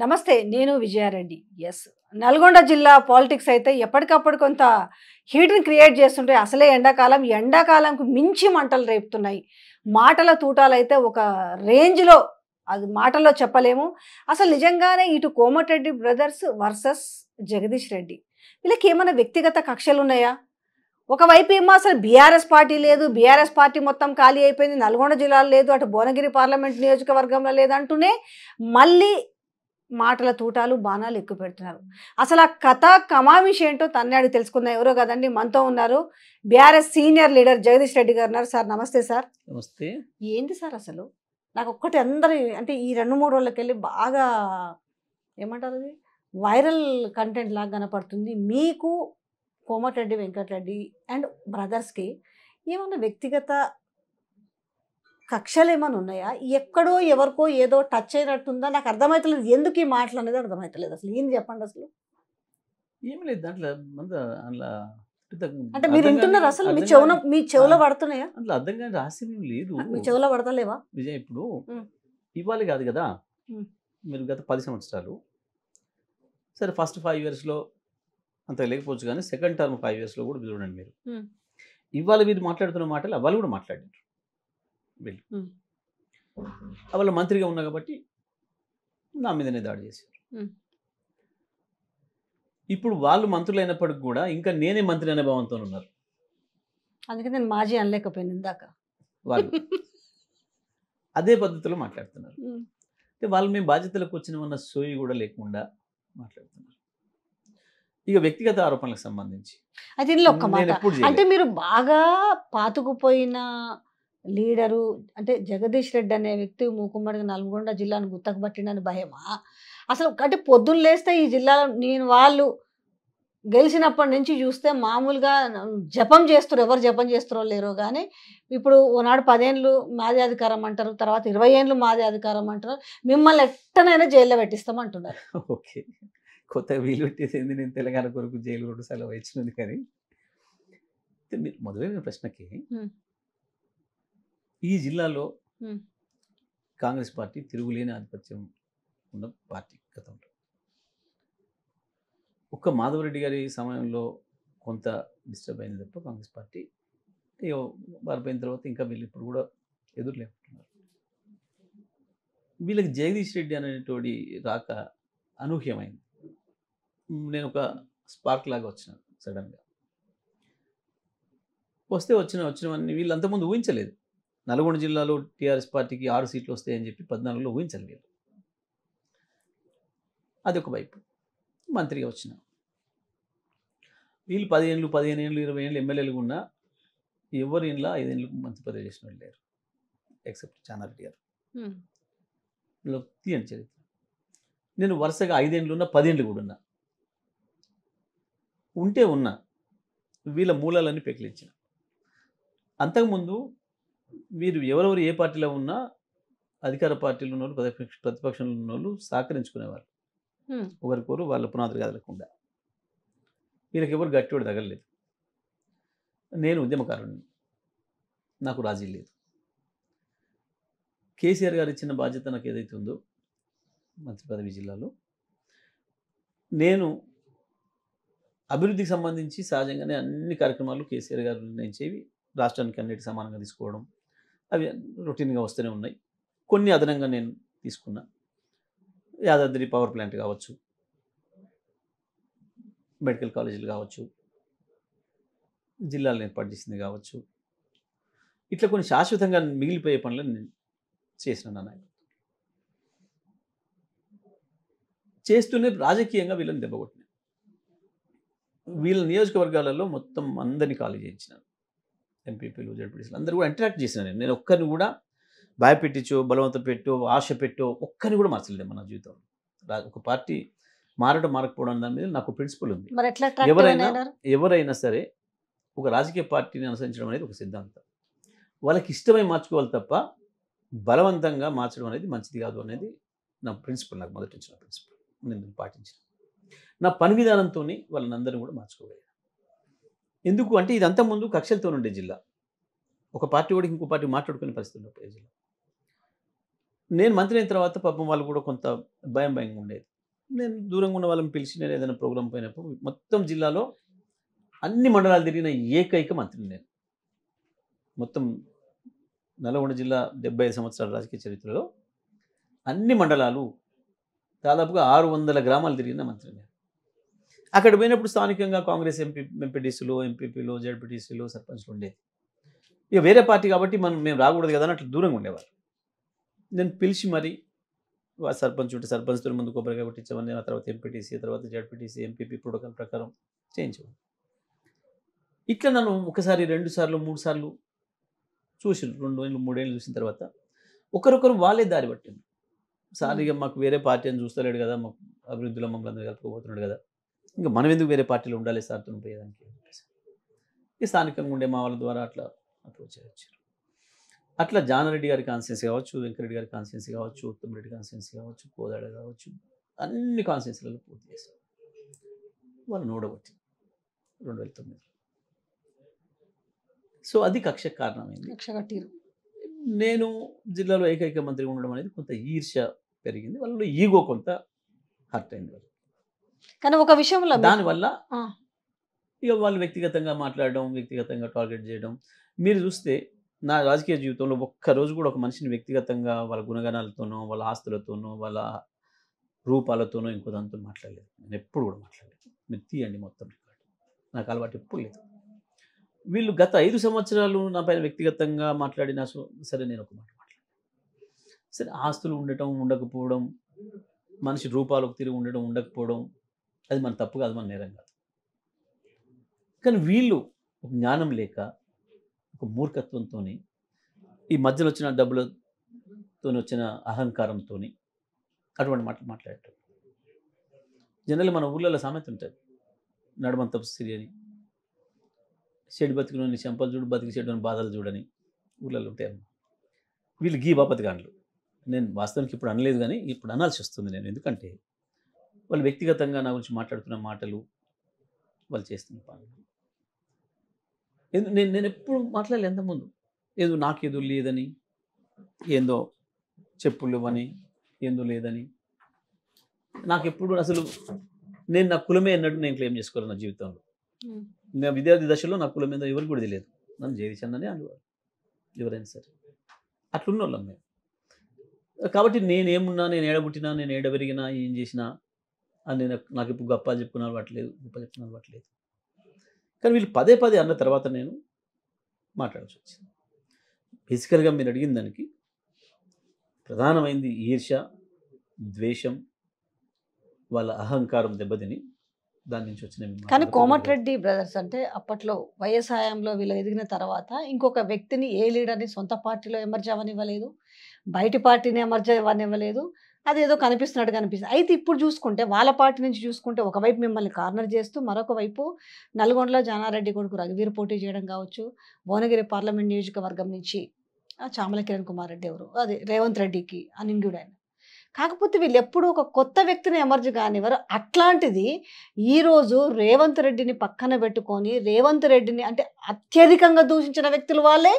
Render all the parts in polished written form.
నమస్తే. నేను విజయారెడ్డి. యెస్. నల్గొండ జిల్లా పాలిటిక్స్ అయితే ఎప్పటికప్పుడు కొంత హీట్‌ని క్రియేట్ చేస్తుంటాయి. అసలే ఎండాకాలం. ఎండాకాలంకు మించి మంటలు రేపుతున్నాయి. మాటల తూటాలైతే ఒక రేంజ్‌లో అది మాటల్లో చెప్పలేము. అసలు నిజంగానే ఇటు కోమటిరెడ్డి బ్రదర్స్ వర్సస్ జగదీష్ రెడ్డి. వీళ్ళకేమన్నా వ్యక్తిగత కక్షలున్నాయా? ఒకవైపు ఏమో అసలు బీఆర్ఎస్ పార్టీ లేదు. బీఆర్ఎస్ పార్టీ మొత్తం ఖాళీ అయిపోయింది. నల్గొండ జిల్లాలో లేదు. అటు భువనగిరి పార్లమెంట్ నియోజకవర్గంలో లేదంటూనే మళ్ళీ మాటల తూటాలు, బాణాలు ఎక్కుపెడుతున్నారు. అసలు ఆ కథ కమావిషి ఏంటో తన్నే అడిగి తెలుసుకుందాం. ఎవరో కదండీ మనతో ఉన్నారు. BRS senior leader Jagadish Reddy గారు ఉన్నారు. సార్ నమస్తే సార్. నమస్తే. ఏంటి సార్ అసలు? నాకొక్కటి అందరి అంటే ఈ 2, 3 రోజులకెళ్ళి బాగా ఏమంటారు అది? వైరల్ కంటెంట్ లాగా కనపడుతుంది. మీకు కోమటిరెడ్డి వెంకటరెడ్డి అండ్ బ్రదర్స్‌కి ఏమన్నా వ్యక్తిగత కక్షలేమన్నా ఉన్నాయా? ఎక్కడో ఎవరికో ఏదో టచ్ అయినట్టుందా? నాకు అర్థమైతలేదు. ఎందుకు ఈ మాటలు అనేది అర్థమైతలేదు అసలు. ఏంది చెప్పండి అసలు? ఏమి లేదు దాంట్లో అందులో అంటే మీరు అర్థం వింటున్నారా కాని అసలు? మీ అర్థం చెవులో కాని పడుతున్నాయా? అందులో అర్థం కాని రహస్యం ఏమి లేదు. మీ చెవులో పడతలేవా? విజయ్ ఇప్పుడు హ్మ్. ఇవ్వాలి కాదు కదా. హ్మ్. మీరు గత 10 సంవత్సరాలు సరే ఫస్ట్ 5 ఇయర్స్లో అంత లేకపోవచ్చు కానీ సెకండ్ టర్మ్ 5 ఇయర్స్లో కూడా చూడండి మీరు. హ్మ్. ఇవాళ వీరు మాట్లాడుతున్న మాటలు అవ్వాలి కూడా మాట్లాడారు వీళ్ళు. హ్మ్. అవాళ మంత్రిగా ఉన్నా కాబట్టి నా మీదనే దాడి చేశారు. హ్మ్. ఇప్పుడు వాళ్ళు మంత్రులు అయినప్పటికి కూడా ఇంకా నేనే మంత్రి అనే భావంతో ఉన్నారు అందుకే నేను మాజీ అనలేకపోయాను ఇందాక. వాళ్ళు. అదే పద్ధతిలో మాట్లాడుతున్నారు. హ్మ్. అంటే వాళ్ళు మేము బాధ్యతలకు వచ్చినమన్న సోయి కూడా లేకుండా మాట్లాడుతున్నారు. ఇక వ్యక్తిగత ఆరోపణలకు సంబంధించి అయితే ఇందులో ఒక్క మాట. నేను ఎప్పుడు అంటే చేయలేదు. మీరు బాగా పాతుకుపోయిన లీడరు అంటే జగదీష్ రెడ్డి అనే వ్యక్తి మూకుమ్మడిగా నల్గొండ జిల్లాను గుత్తకు పట్టిండని భయమా? అసలు అంటే పొద్దున్న లేస్తే ఈ జిల్లాలో వాళ్ళు గెలిచినప్పటి నుంచి చూస్తే మామూలుగా జపం చేస్తుర్రు. ఎవరు జపం చేస్తురో లేరో గానీ, ఇప్పుడు ఓనాడు 10 ఏండ్లు మాదే అధికారం అంటారు. తర్వాత 20 ఏండ్లు మాదే అధికారం అంటారు. మిమ్మల్ని ఎట్టనైనా జైల్లో పెట్టిస్తాం అంటున్నారు. ఓకే. కొత్తగా వీలు పెట్టేసింది నేను తెలంగాణ కొరకు జైలు 2 సార్లు వచ్చినది కానీ అయితే మీరు మొదలైన ప్రశ్నకి హ్మ్. ఈ జిల్లాలో హ్మ్. కాంగ్రెస్ పార్టీ తిరుగులేని ఆధిపత్యం ఉన్న పార్టీ గతంలో. ఒక్క మాధవరెడ్డి గారి సమయంలో కొంత డిస్టర్బ్ అయింది తప్ప కాంగ్రెస్ పార్టీ ఇక వారిపోయిన తర్వాత ఇంకా వీళ్ళు ఇప్పుడు కూడా ఎదురులేకుంటున్నారు. వీళ్ళకి జగదీష్ రెడ్డి అనేటోడి రాక అనూహ్యమైంది. నేను ఒక స్పార్క్ లాగా వచ్చిన సడన్గా వస్తే వచ్చినవన్నీ వీళ్ళు అంతకుముందు ఊహించలేదు. నల్గొండ జిల్లాలో టీఆర్ఎస్ పార్టీకి 6 సీట్లు వస్తాయని చెప్పి 14లో ఊహించలేదు. అది ఒక వైపు మంత్రిగా వచ్చిన వీళ్ళు 10 ఏళ్ళు 15 ఏళ్ళు 20 ఏళ్ళు ఎమ్మెల్యేలుగా ఉన్నా ఎవరి ఇంట్లో 5 ఏళ్ళు మంత్రి పదవి చేసిన వాళ్ళు లేరు ఎక్సెప్ట్ చానారెడ్డి గారు. హ్మ్. వీళ్ళు తీయని చరిత్ర. నేను వరుసగా 5 ఏళ్ళు ఉన్నా 10 ఏళ్ళు కూడా ఉన్నా వీళ్ళ మూలాలన్నీ పెకిలించిన. అంతకుముందు వీరు ఎవరెవరు ఏ పార్టీలో ఉన్నా అధికార పార్టీలో ఉన్నోళ్ళు ప్రతిపక్షంలో ఉన్నోళ్ళు సహకరించుకునేవారు హ్మ్. ఒకరికొరు వాళ్ళ పునాదులు కదలకుండా. వీళ్ళకి ఎవరు గట్టివాడు తగలలేదు. నేను ఉద్యమకారుడిని, నాకు రాజీ లేదు. కేసీఆర్ గారు ఇచ్చిన బాధ్యత నాకు ఏదైతే ఉందో మంత్రి పదవి జిల్లాలో నేను అభివృద్ధికి సంబంధించి సహజంగానే అన్ని కార్యక్రమాలు కేసీఆర్ గారు నిర్ణయించేవి రాష్ట్రానికి అన్నిటి సమానంగా తీసుకోవడం అవి రొటీన్గా వస్తూనే ఉన్నాయి. కొన్ని అదనంగా నేను తీసుకున్నా. యాదాద్రి పవర్ ప్లాంట్ కావచ్చు, మెడికల్ కాలేజీలు కావచ్చు, జిల్లాలను ఏర్పాటు చేసింది కావచ్చు, ఇట్లా కొన్ని శాశ్వతంగా మిగిలిపోయే పనులను నేను చేసిన నాయకుడు. చేస్తూనే రాజకీయంగా వీళ్ళని దెబ్బకొట్టిన. వీళ్ళ నియోజకవర్గాలలో మొత్తం అందరినీ ఖాళీ చేయించినాను. ఎంపీపీలు జడ్పీటీసీలు అందరూ కూడా ఇంటరాక్ట్ చేసిన నేను ఒక్కరిని కూడా భయపెట్టించో బలవంతం పెట్టో ఆశ పెట్టో ఒక్కరిని కూడా మార్చలేదు మన జీవితంలో. ఒక పార్టీ మారడం మారకపోవడం దాని మీద నాకు ప్రిన్సిపల్ ఉంది. మరి ఎట్లా అట్రాక్టివ్ అయినారు? ఎవరైనా సరే ఒక రాజకీయ పార్టీని అనుసరించడం అనేది ఒక సిద్ధాంతం. వాళ్ళకి ఇష్టమై మార్చుకోవాలి తప్ప బలవంతంగా మార్చడం అనేది మంచిది కాదు అనేది నా ప్రిన్సిపల్. నాకు మొదటి నుంచి నా ప్రిన్సిపల్ నేను పాటించిన. నా పని విధానంతో వాళ్ళని అందరినీ కూడా మార్చుకోగలిగాను. ఎందుకు అంటే ఇదంతా ముందు కక్షలతో ఉండే జిల్లా. ఒక పార్టీ కూడా ఇంకో పార్టీ మాట్లాడుకునే పరిస్థితి ఉన్నప్పుడు జిల్లా. నేను మంత్రి అయిన తర్వాత పాపం వాళ్ళు కూడా కొంత భయంగా ఉండేది. నేను దూరంగా ఉన్న వాళ్ళని పిలిచి నేను ఏదైనా ప్రోగ్రాం పోయినప్పుడు మొత్తం జిల్లాలో అన్ని మండలాలు తిరిగిన ఏకైక మంత్రిని నేను. మొత్తం నల్గొండ జిల్లా 75 సంవత్సరాల రాజకీయ చరిత్రలో అన్ని మండలాలు దాదాపుగా 600 గ్రామాలు తిరిగిన మంత్రిని నేను. అక్కడ పోయినప్పుడు స్థానికంగా కాంగ్రెస్ ఎంపీటీసీలు, ఎంపీపీలు, జెడ్పీటీసీలు, సర్పంచ్లు ఉండేది. ఇక వేరే పార్టీ కాబట్టి మేము రాకూడదు కదా అని అట్లా దూరంగా ఉండేవారు. నేను పిలిచి మరి సర్పంచ్ ఉంటే సర్పంచ్తో ముందు కొబ్బరికాయ కొట్టించామని, ఆ తర్వాత ఎంపీటీసీ, తర్వాత జెడ్పీటీసీ, ఎంపీపీ ప్రోటోకాల్ ప్రకారం చేయించాము. ఇట్లా నన్ను ఒకసారి 2 సార్లు 3 సార్లు చూసిండ్రు. 2 ఏళ్ళు 3 ఏళ్ళు చూసిన తర్వాత ఒకరొకరు వాళ్ళే దారి పట్టిండ్రు. సార్ ఇక మాకు వేరే పార్టీ అని చూస్తలేడు కదా, మాకు అభివృద్ధిలో మమ్మల్ని అందరూ కలుపుకోబోతున్నాడు కదా, ఇంకా మనం ఎందుకు వేరే పార్టీలో ఉండాలి సార్తో పోయేదానికి. ఈ స్థానికంగా ఉండే మా వాళ్ళ ద్వారా అట్లా అప్రోచ్ చేయొచ్చారు. అట్లా జానారెడ్డి గారి కాన్స్టిట్యున్సీ కావచ్చు, వెంకరెడ్డి గారి కాన్స్టిట్యున్సీ కావచ్చు, ఉత్తమరెడ్డి కాన్స్టిట్యున్సీ కావచ్చు, కోదాడ కావచ్చు, అన్ని కాన్స్టిట్యున్సీలలో పూర్తి చేశారు. వాళ్ళు ఓడగొట్టి 2009. సో అది కక్షకు కారణమైంది. నేను జిల్లాలో ఏకైక మంత్రిగా ఉండడం అనేది కొంత ఈర్ష్య పెరిగింది, వాళ్ళలో ఈగో కొంత హర్ట్ అయింది. కానీ ఒక విషయంలో దానివల్ల ఇక వాళ్ళు వ్యక్తిగతంగా మాట్లాడడం, వ్యక్తిగతంగా టార్గెట్ చేయడం. మీరు చూస్తే నా రాజకీయ జీవితంలో ఒక్కరోజు కూడా ఒక మనిషిని వ్యక్తిగతంగా వాళ్ళ గుణగణాలతోనో, వాళ్ళ ఆస్తులతోనో, వాళ్ళ రూపాలతోనో ఇంకో దాంతో మాట్లాడలేదు. నేను ఎప్పుడు కూడా మాట్లాడలేదు. మీరు తీయండి మొత్తం రికార్డు, నాకు అలవాటు ఎప్పుడు లేదు. వీళ్ళు గత 5 సంవత్సరాలు నా పైన వ్యక్తిగతంగా మాట్లాడినా సరే నేను ఒక మాట మాట్లాడాను. సరే ఆస్తులు ఉండటం ఉండకపోవడం, మనిషి రూపాలకు తిరిగి ఉండడం ఉండకపోవడం అది మన తప్పు కాదు, మన నేరం కాదు. కానీ వీళ్ళు ఒక జ్ఞానం లేక, ఒక మూర్ఖత్వంతో, ఈ మధ్యలో వచ్చిన డబ్బులతో వచ్చిన అహంకారంతో అటువంటి మాటలు మాట్లాడటం. జనరల్ మన ఊళ్ళలో సామెత ఉంటుంది, నడమంతపు సిరి అని, చెడు బతికినోని చెంపలు చూడు, బతికి చెడు బాధలు చూడని ఊళ్ళలో ఉంటాయి. వీళ్ళు గీ బాపతి గాండ్లు. నేను వాస్తవానికి ఇప్పుడు అనలేదు, కానీ ఇప్పుడు అనాల్సి వస్తుంది నేను. ఎందుకంటే వాళ్ళు వ్యక్తిగతంగా నా గురించి మాట్లాడుతున్న మాటలు, వాళ్ళు చేస్తున్న పనులు. నేను ఎప్పుడు మాట్లాడలేదు ఎంతముందు, ఏదో నాకేదో లేదని, ఏందో చెప్పులు ఇవ్వని, ఏందో లేదని. నాకు ఎప్పుడు అసలు నేను నా కులమే అన్నట్టు నేను క్లెయిమ్ చేసుకోవాలి నా జీవితంలో. నా విద్యార్థి దశలో నా కులం మీద ఎవరికి కూడా తెలియదు. నన్ను జయచంద్ అని అనేవారు ఎవరైనా సరే. అట్లున్న వాళ్ళం మేము. కాబట్టి నేనేమున్నా, నేను ఏడబుట్టినా, నేను ఏడబెరిగినా, ఏం చేసినా అని నాకు ఇప్పుడు గొప్పలు చెప్పుకున్న అలవాట్లేదు, గొప్ప చెప్పుకున్న అలవాట్లేదు. కానీ వీళ్ళు పదే పదే అన్న తర్వాత నేను మాట్లాడాల్సి వచ్చింది. బేసికల్గా మీరు అడిగిన దానికి ప్రధానమైంది ఈర్ష్య, ద్వేషం, వాళ్ళ అహంకారం దెబ్బతిని దాని నుంచి వచ్చిన. కానీ కోమటిరెడ్డి బ్రదర్స్ అంటే అప్పట్లో వైఎస్ హయాంలో వీళ్ళు ఎదిగిన తర్వాత ఇంకొక వ్యక్తిని, ఏ లీడర్ని సొంత పార్టీలో ఎమర్జ్ అవ్వనివ్వలేదు, బయట పార్టీని ఎమర్జ్ అవ్వనివ్వలేదు. అదేదో కనిపిస్తున్నట్టు కనిపిస్తుంది. అయితే ఇప్పుడు చూసుకుంటే వాళ్ళ పార్టీ నుంచి చూసుకుంటే ఒకవైపు మిమ్మల్ని కార్నర్ చేస్తూ, మరొక వైపు నల్గొండలో జానారెడ్డి కొడుకు రఘువీర్ పోటీ చేయడం కావచ్చు, భువనగిరి పార్లమెంట్ నియోజకవర్గం నుంచి చామల కిరణ్ కుమార్ రెడ్డి ఎవరు, అదే రేవంత్ రెడ్డికి అనింగుడు ఆయన. కాకపోతే వీళ్ళు ఎప్పుడు ఒక కొత్త వ్యక్తిని ఎమర్జ్ కానివారు. అట్లాంటిది ఈరోజు రేవంత్ రెడ్డిని పక్కన పెట్టుకొని, రేవంత్ రెడ్డిని అంటే అత్యధికంగా దూషించిన వ్యక్తులు వాళ్ళే,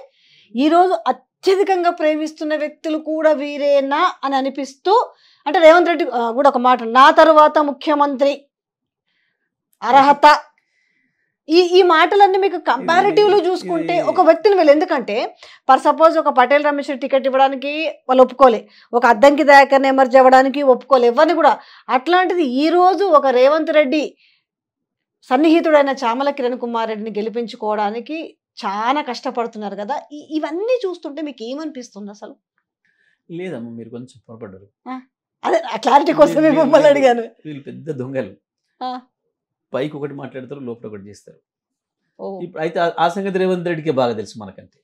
ఈరోజు అత్యధికంగా ప్రేమిస్తున్న వ్యక్తులు కూడా వీరేనా అని అనిపిస్తూ, అంటే రేవంత్ రెడ్డి కూడా ఒక మాట, నా తరువాత ముఖ్యమంత్రి అర్హత, ఈ మాటలన్నీ మీకు కంపారిటివ్లో చూసుకుంటే ఒక వ్యక్తిని వీళ్ళు, ఎందుకంటే ఫర్ సపోజ్ ఒక పటేల్ రమేష్ టికెట్ ఇవ్వడానికి వాళ్ళు ఒప్పుకోలే, ఒక అద్దంకి దయాకర్ని ఎమర్జ్ అవ్వడానికి ఒప్పుకోలే, ఎవరిని కూడా. అట్లాంటిది ఈరోజు ఒక రేవంత్ రెడ్డి సన్నిహితుడైన చామల కిరణ్ కుమార్ రెడ్డిని గెలిపించుకోవడానికి చాలా కష్టపడుతున్నారు కదా. ఇవన్నీ చూస్తుంటే మీకు ఏమనిపిస్తుంది అసలు? లేదమ్మా, మీరు కొంచెం పొరపడ్డారు. అదే క్లారిటీ కోసమే మిమ్మల్ని అడిగాను. వీళ్ళు పెద్ద దొంగలు, పైకి ఒకటి మాట్లాడతారు, లోపల ఒకటి చేస్తారు. ఇప్పుడు అయితే ఆ సంగతి రేవంత్ రెడ్డికే బాగా తెలుసు మనకంటే.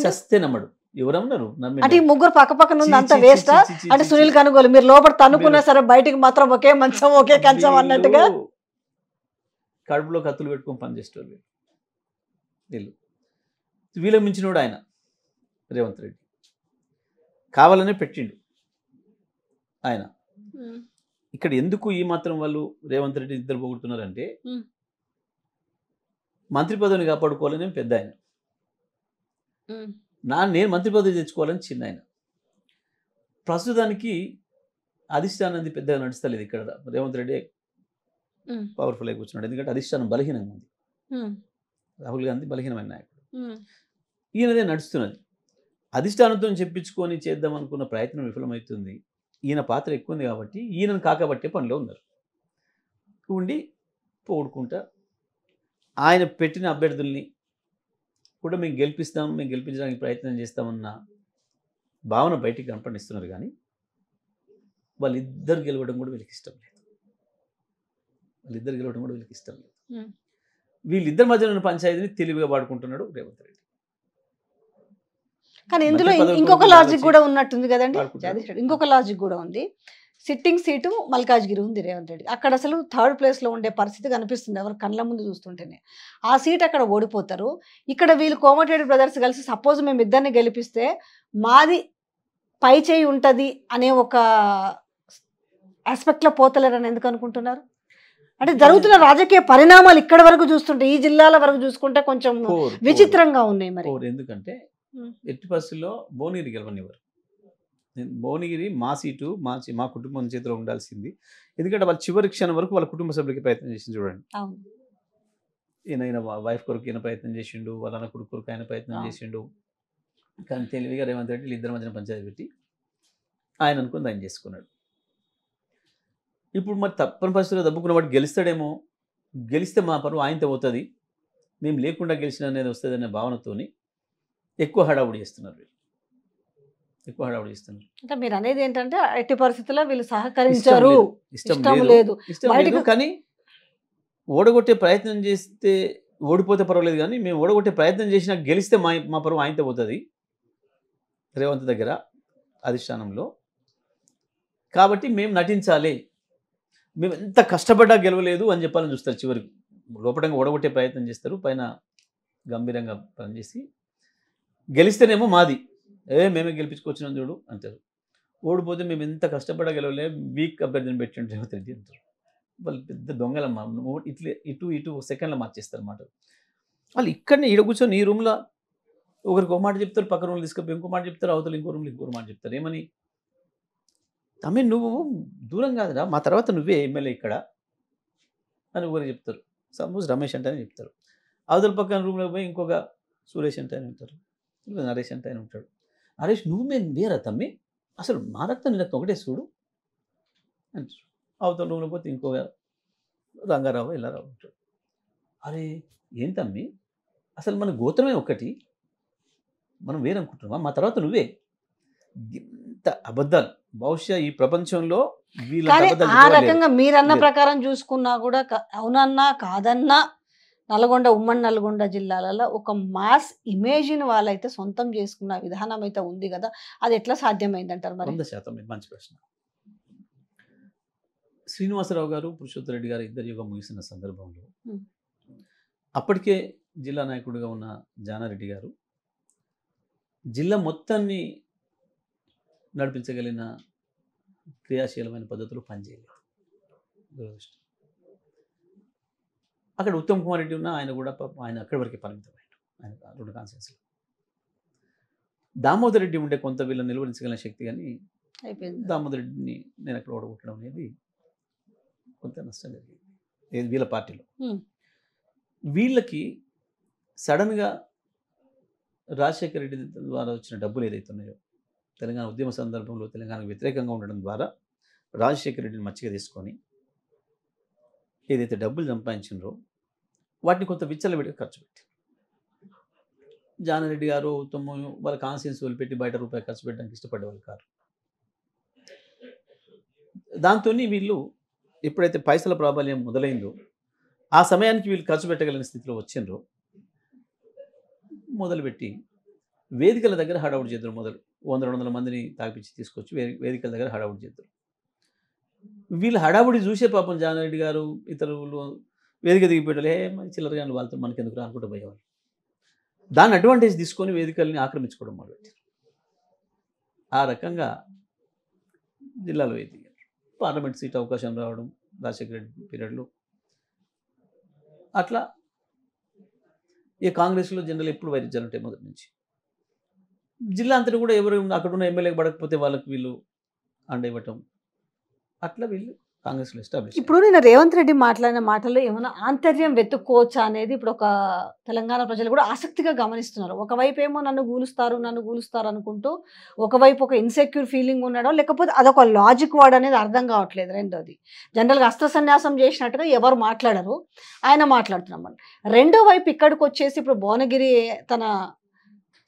చస్తే నమ్మడు, ఎవరన్నారు అంటే ఈ ముగ్గురు పక్క పక్కన ఉంది అంత వేస్ట్. అంటే సునీల్ కనుగోలు మీరు లోపల తనుకున్నా సరే బయటికి మాత్రం ఒకే మంచం ఒకే కంచం అన్నట్టుగా కడుపులో కత్తులు పెట్టుకొని పనిచేస్తారు వీళ్ళు. వీళ్ళకి మించినోడు ఆయన రేవంత్ రెడ్డి, కావాలనే పెట్టిండు ఆయన. ఇక్కడ ఎందుకు ఈ మాత్రం వాళ్ళు రేవంత్ రెడ్డి ఇద్దరు పొగుడుతున్నారంటే, మంత్రి పదవిని కాపాడుకోవాలని పెద్ద ఆయన, నేను మంత్రి పదవి తెచ్చుకోవాలని చిన్న ఆయన. ప్రస్తుతానికి అధిష్టానాన్ని పెద్దగా నడుస్తలేదు ఇక్కడ. రేవంత్ రెడ్డి ఉమ్, పవర్ఫుల్గా కూర్చున్నాడు. ఎందుకంటే అధిష్టానం బలహీనంగా ఉంది. ఉమ్, రాహుల్ గాంధీ బలహీనమైన నాయకుడు. ఉమ్. ఈయనదే నడుస్తున్నది. అధిష్టానంతో చెప్పించుకొని చేద్దాం అనుకున్న ప్రయత్నం విఫలమవుతుంది. ఈయన పాత్ర ఎక్కువ ఉంది కాబట్టి ఈయనను కాకబట్టే పనిలో ఉన్నారు. ఉండి పోగొట్టుకుంటా ఆయన పెట్టిన అభ్యర్థుల్ని కూడా మేము గెలిపిస్తాం, మేము గెలిపించడానికి ప్రయత్నం చేస్తామన్న భావన బయటికి కనపడిస్తున్నారు. కానీ వాళ్ళిద్దరు గెలవడం కూడా వీళ్ళకి ఇష్టం లేదు. ఉమ్. వీళ్ళిద్దరి మధ్యలో ఉన్న పంచాయతీని తెలివిగా వాడుకుంటున్నాడు రేవంత్ రెడ్డి. కానీ ఇందులో మంత్రి పదవి ఇంకొక కోసం లాజిక్ ఆలోచి- కూడా ఉన్నట్టుంది కదండి వాడుకుంటాడు. జగదీష్ రెడ్డి. ఇంకొక లాజిక్ కూడా ఉంది. సిట్టింగ్ సీటు మల్కాజ్గిరి ఉంది రేవంత్ రెడ్డి. అక్కడ అసలు థర్డ్ ప్లేస్లో ఉండే పరిస్థితి కనిపిస్తుంది ఎవరు కళ్ళ ముందు చూస్తుంటేనే. ఆ సీట్ అక్కడ ఓడిపోతారు. ఇక్కడ వీళ్ళు కోమటిరెడ్డి బ్రదర్స్ కలిసి సపోజ్ మేము ఇద్దరిని గెలిపిస్తే మాది పై చేయి ఉంటుంది అనే ఒక ఆస్పెక్ట్లో పోతలేరని ఎందుకు అనుకుంటున్నారు? అంటే జరుగుతున్న రాజకీయ పరిణామాలు ఇక్కడ వరకు చూస్తుంటే, ఈ జిల్లాల వరకు చూసుకుంటే కొంచెం విచిత్రంగా ఉన్నాయి మరి. ఎందుకంటే ఉమ్. ఎట్టి పరిస్థితుల్లో భువనగిరి గెలవనివ్వరు. భువనగిరి మా సీటు, మా కుటుంబం చేతిలో ఉండాల్సింది. ఎందుకంటే వాళ్ళు చివరి క్షణం వరకు వాళ్ళ కుటుంబ సభ్యులకి ప్రయత్నం చేసింది. చూడండి, అవును. ఈయన వైఫ్ కొరకు ఈయన ప్రయత్నం చేసిండు, వాళ్ళ అన్న కొడుకు కొరకు ఆయన ప్రయత్నం చేసిండు. కానీ తెలివిగా రేవంత్ రెడ్డి ఇద్దరి మధ్యన పంచాయతీ పెట్టి ఆయన అనుకుని ఆయన చేసుకున్నాడు. ఇప్పుడు మరి తప్పని పరిస్థితుల్లో దబ్బుకున్న వాడు గెలుస్తాడేమో, గెలిస్తే మా పరువు ఆయనతో పోతుంది, మేము లేకుండా గెలిచిన అనేది వస్తుంది అనే భావనతోని ఎక్కువ హడావుడి చేస్తున్నారు. అంటే మీరు అనేది ఏంటంటే ఎట్టి పరిస్థితుల్లో వీళ్ళు సహకరించరు, ఇష్టం లేదు. లేదు. కానీ ఓడగొట్టే ప్రయత్నం చేస్తే ఓడిపోతే పర్వాలేదు, కానీ మేము ఓడగొట్టే ప్రయత్నం చేసినా గెలిస్తే మా పరువు ఆయనతో పోతుంది రేవంత్ దగ్గర అధిష్టానంలో. కాబట్టి మేము నటించాలి, మేము ఎంత కష్టపడ్డా గెలవలేదు అని చెప్పాలని చూస్తారు. చివరికి లోపటంగా ఓడగొట్టే ప్రయత్నం చేస్తారు, పైన గంభీరంగా పనిచేసి గెలిస్తేనేమో మాది మేమే గెలిపించుకొచ్చినాం చూడు అంటారు. ఓడిపోతే మేము ఎంత కష్టపడ్డా గెలవలే, వీక్ అభ్యర్థిని పెట్టండి రేవంత్ రెడ్డి అంటారు. వాళ్ళు పెద్ద దొంగలమ్మా, ఇటు సెకండ్లో మార్చేస్తారు అన్నమాట. వాళ్ళు ఇక్కడనే ఈడ కూర్చొని ఈ రూమ్లో ఒకరికి ఒక మాట చెప్తారు, పక్క రూమ్లో తీసుకుపోయి ఇంకో మాట చెప్తారు, అవతల ఇంకో రూమ్లో ఇంకో మాట చెప్తారు. ఏమని, తమ్మి నువ్వు దూరం కాదురా, మా తర్వాత నువ్వే ఎమ్మెల్యే ఇక్కడ అని ఒకరికి చెప్తారు. సపోజ్ రమేష్ అంటే అని చెప్తారు. అవతల పక్కన రూమ్లో పోయి ఇంకొక సురేష్ అంటే అని ఉంటారు, నరేష్ అంటే అని ఉంటాడు. నరేష్ నువ్వు మేము వేరా తమ్మి, అసలు మా రక్తం నీ రక్తం ఒకటే చూడు అంటారు. అవతల రూమ్లో పోతే ఇంకొక రంగారావు ఎల్లారావు ఉంటాడు. అరే ఏం తమ్మి, అసలు మన గోత్రమే ఒకటి, మనం వేరనుకుంటున్నావా, మా తర్వాత నువ్వే. ఇంత అబద్ధాలు బహుశా ఈ ప్రపంచంలో ఆ రకంగా మీరన్న ప్రకారం చూసుకున్నా కూడా అవునన్నా కాదన్నా ఉమ్మడి నల్గొండ జిల్లాలలో ఒక మాస్ ఇమేజ్ని వాళ్ళైతే సొంతం చేసుకున్న విధానం అయితే ఉంది కదా, అది ఎట్లా సాధ్యమైంది అంటారు? మరి 100% మంచి ప్రశ్న. శ్రీనివాసరావు గారు, పురుషోత్తమ రెడ్డి గారు ఇద్దరు యుగం ముగిసిన సందర్భంలో అప్పటికే జిల్లా నాయకుడిగా ఉన్న జానారెడ్డి గారు జిల్లా మొత్తాన్ని నడిపించగలిగిన క్రియాశీలమైన పద్ధతులు పనిచేయలేదు. అక్కడ ఉత్తమ్ కుమార్ రెడ్డి ఉన్నా ఆయన కూడా ఆయన అక్కడి వరకే పరిమితమైండు. ఆయన 2 కాన్స్టిట్యూన్సీలు. దామోదర్ రెడ్డి ఉండే కొంత వీళ్ళని నిలువరించగలిగిన శక్తి, కానీ దామోదర్ రెడ్డిని నేను అక్కడ ఓడగొట్టడం అనేది కొంత నష్టం జరిగింది వీళ్ళ పార్టీలో. వీళ్ళకి సడన్గా రాజశేఖర రెడ్డి ద్వారా వచ్చిన డబ్బులు ఏదైతే ఉన్నాయో, తెలంగాణ ఉద్యమ సందర్భంలో తెలంగాణకు వ్యతిరేకంగా ఉండడం ద్వారా రాజశేఖర రెడ్డిని మచ్చిగా తీసుకొని ఏదైతే డబ్బులు సంపాదించినరో వాటిని కొంత విచ్చలవిడిగా ఖర్చు పెట్టి, జానారెడ్డి గారు ఉత్తమ వాళ్ళ కాన్స్టిట్యూన్సీ వదిలిపెట్టి బయట రూపాయి ఖర్చు పెట్టడానికి ఇష్టపడేవాళ్ళు కాదు. దాంతో వీళ్ళు ఎప్పుడైతే పైసల ప్రాబల్యం మొదలైందో ఆ సమయానికి వీళ్ళు ఖర్చు పెట్టగలిగిన స్థితిలో వచ్చిండ్రో మొదలుపెట్టి వేదికల దగ్గర హడావుడి చేద్దరు. 100-200 మందిని తాగిపించి తీసుకొచ్చి వేదికల దగ్గర హడావుడి చేద్దరు. వీళ్ళు హడావుడి చూసే పాపం జానారెడ్డి గారు ఇతరులు వేదిక దిగిపోయే చిల్లరగా వాళ్ళతో మనకి ఎందుకు అనుకుంటూ పోయేవాళ్ళు. దాన్ని అడ్వాంటేజ్ తీసుకొని వేదికల్ని ఆక్రమించుకోవడం మొదలుపెట్టారు. ఆ రకంగా జిల్లాలో ఎదిగారు. పార్లమెంట్ సీట్ అవకాశం రావడం రాజశేఖర రెడ్డి పీరియడ్లో. అట్లా ఈ కాంగ్రెస్లో జనరల్ ఎప్పుడు వైరుధ్యాలు ఉంటాయి మొదటి నుంచి. జిల్లా అంతటి కూడా ఎవరు అక్కడ ఉన్న ఎమ్మెల్యేకి పడకపోతే వాళ్ళకి వీళ్ళు అండ ఇవ్వటం, అట్లా వీళ్ళు కాంగ్రెస్లో ఎస్టాబ్లిష్. ఇప్పుడు నిన్న రేవంత్ రెడ్డి మాట్లాడిన మాటల్లో ఏమైనా ఆంతర్యం వెతుక్కోవచ్చా అనేది ఇప్పుడు ఒక తెలంగాణ ప్రజలు కూడా ఆసక్తిగా గమనిస్తున్నారు. ఒకవైపు ఏమో నన్ను గూలుస్తారు అనుకుంటూ, ఒకవైపు ఒక ఇన్సెక్యూర్ ఫీలింగ్ ఉండడం, లేకపోతే అదొక లాజిక్ వర్డ్ అనేది అర్థం కావట్లేదు. రెండోది జనరల్గా అస్త్ర సన్యాసం చేసినట్టుగా ఎవరు మాట్లాడరు, ఆయన మాట్లాడుతున్నాం. రెండో వైపు ఇక్కడికి వచ్చేసి ఇప్పుడు భువనగిరి తన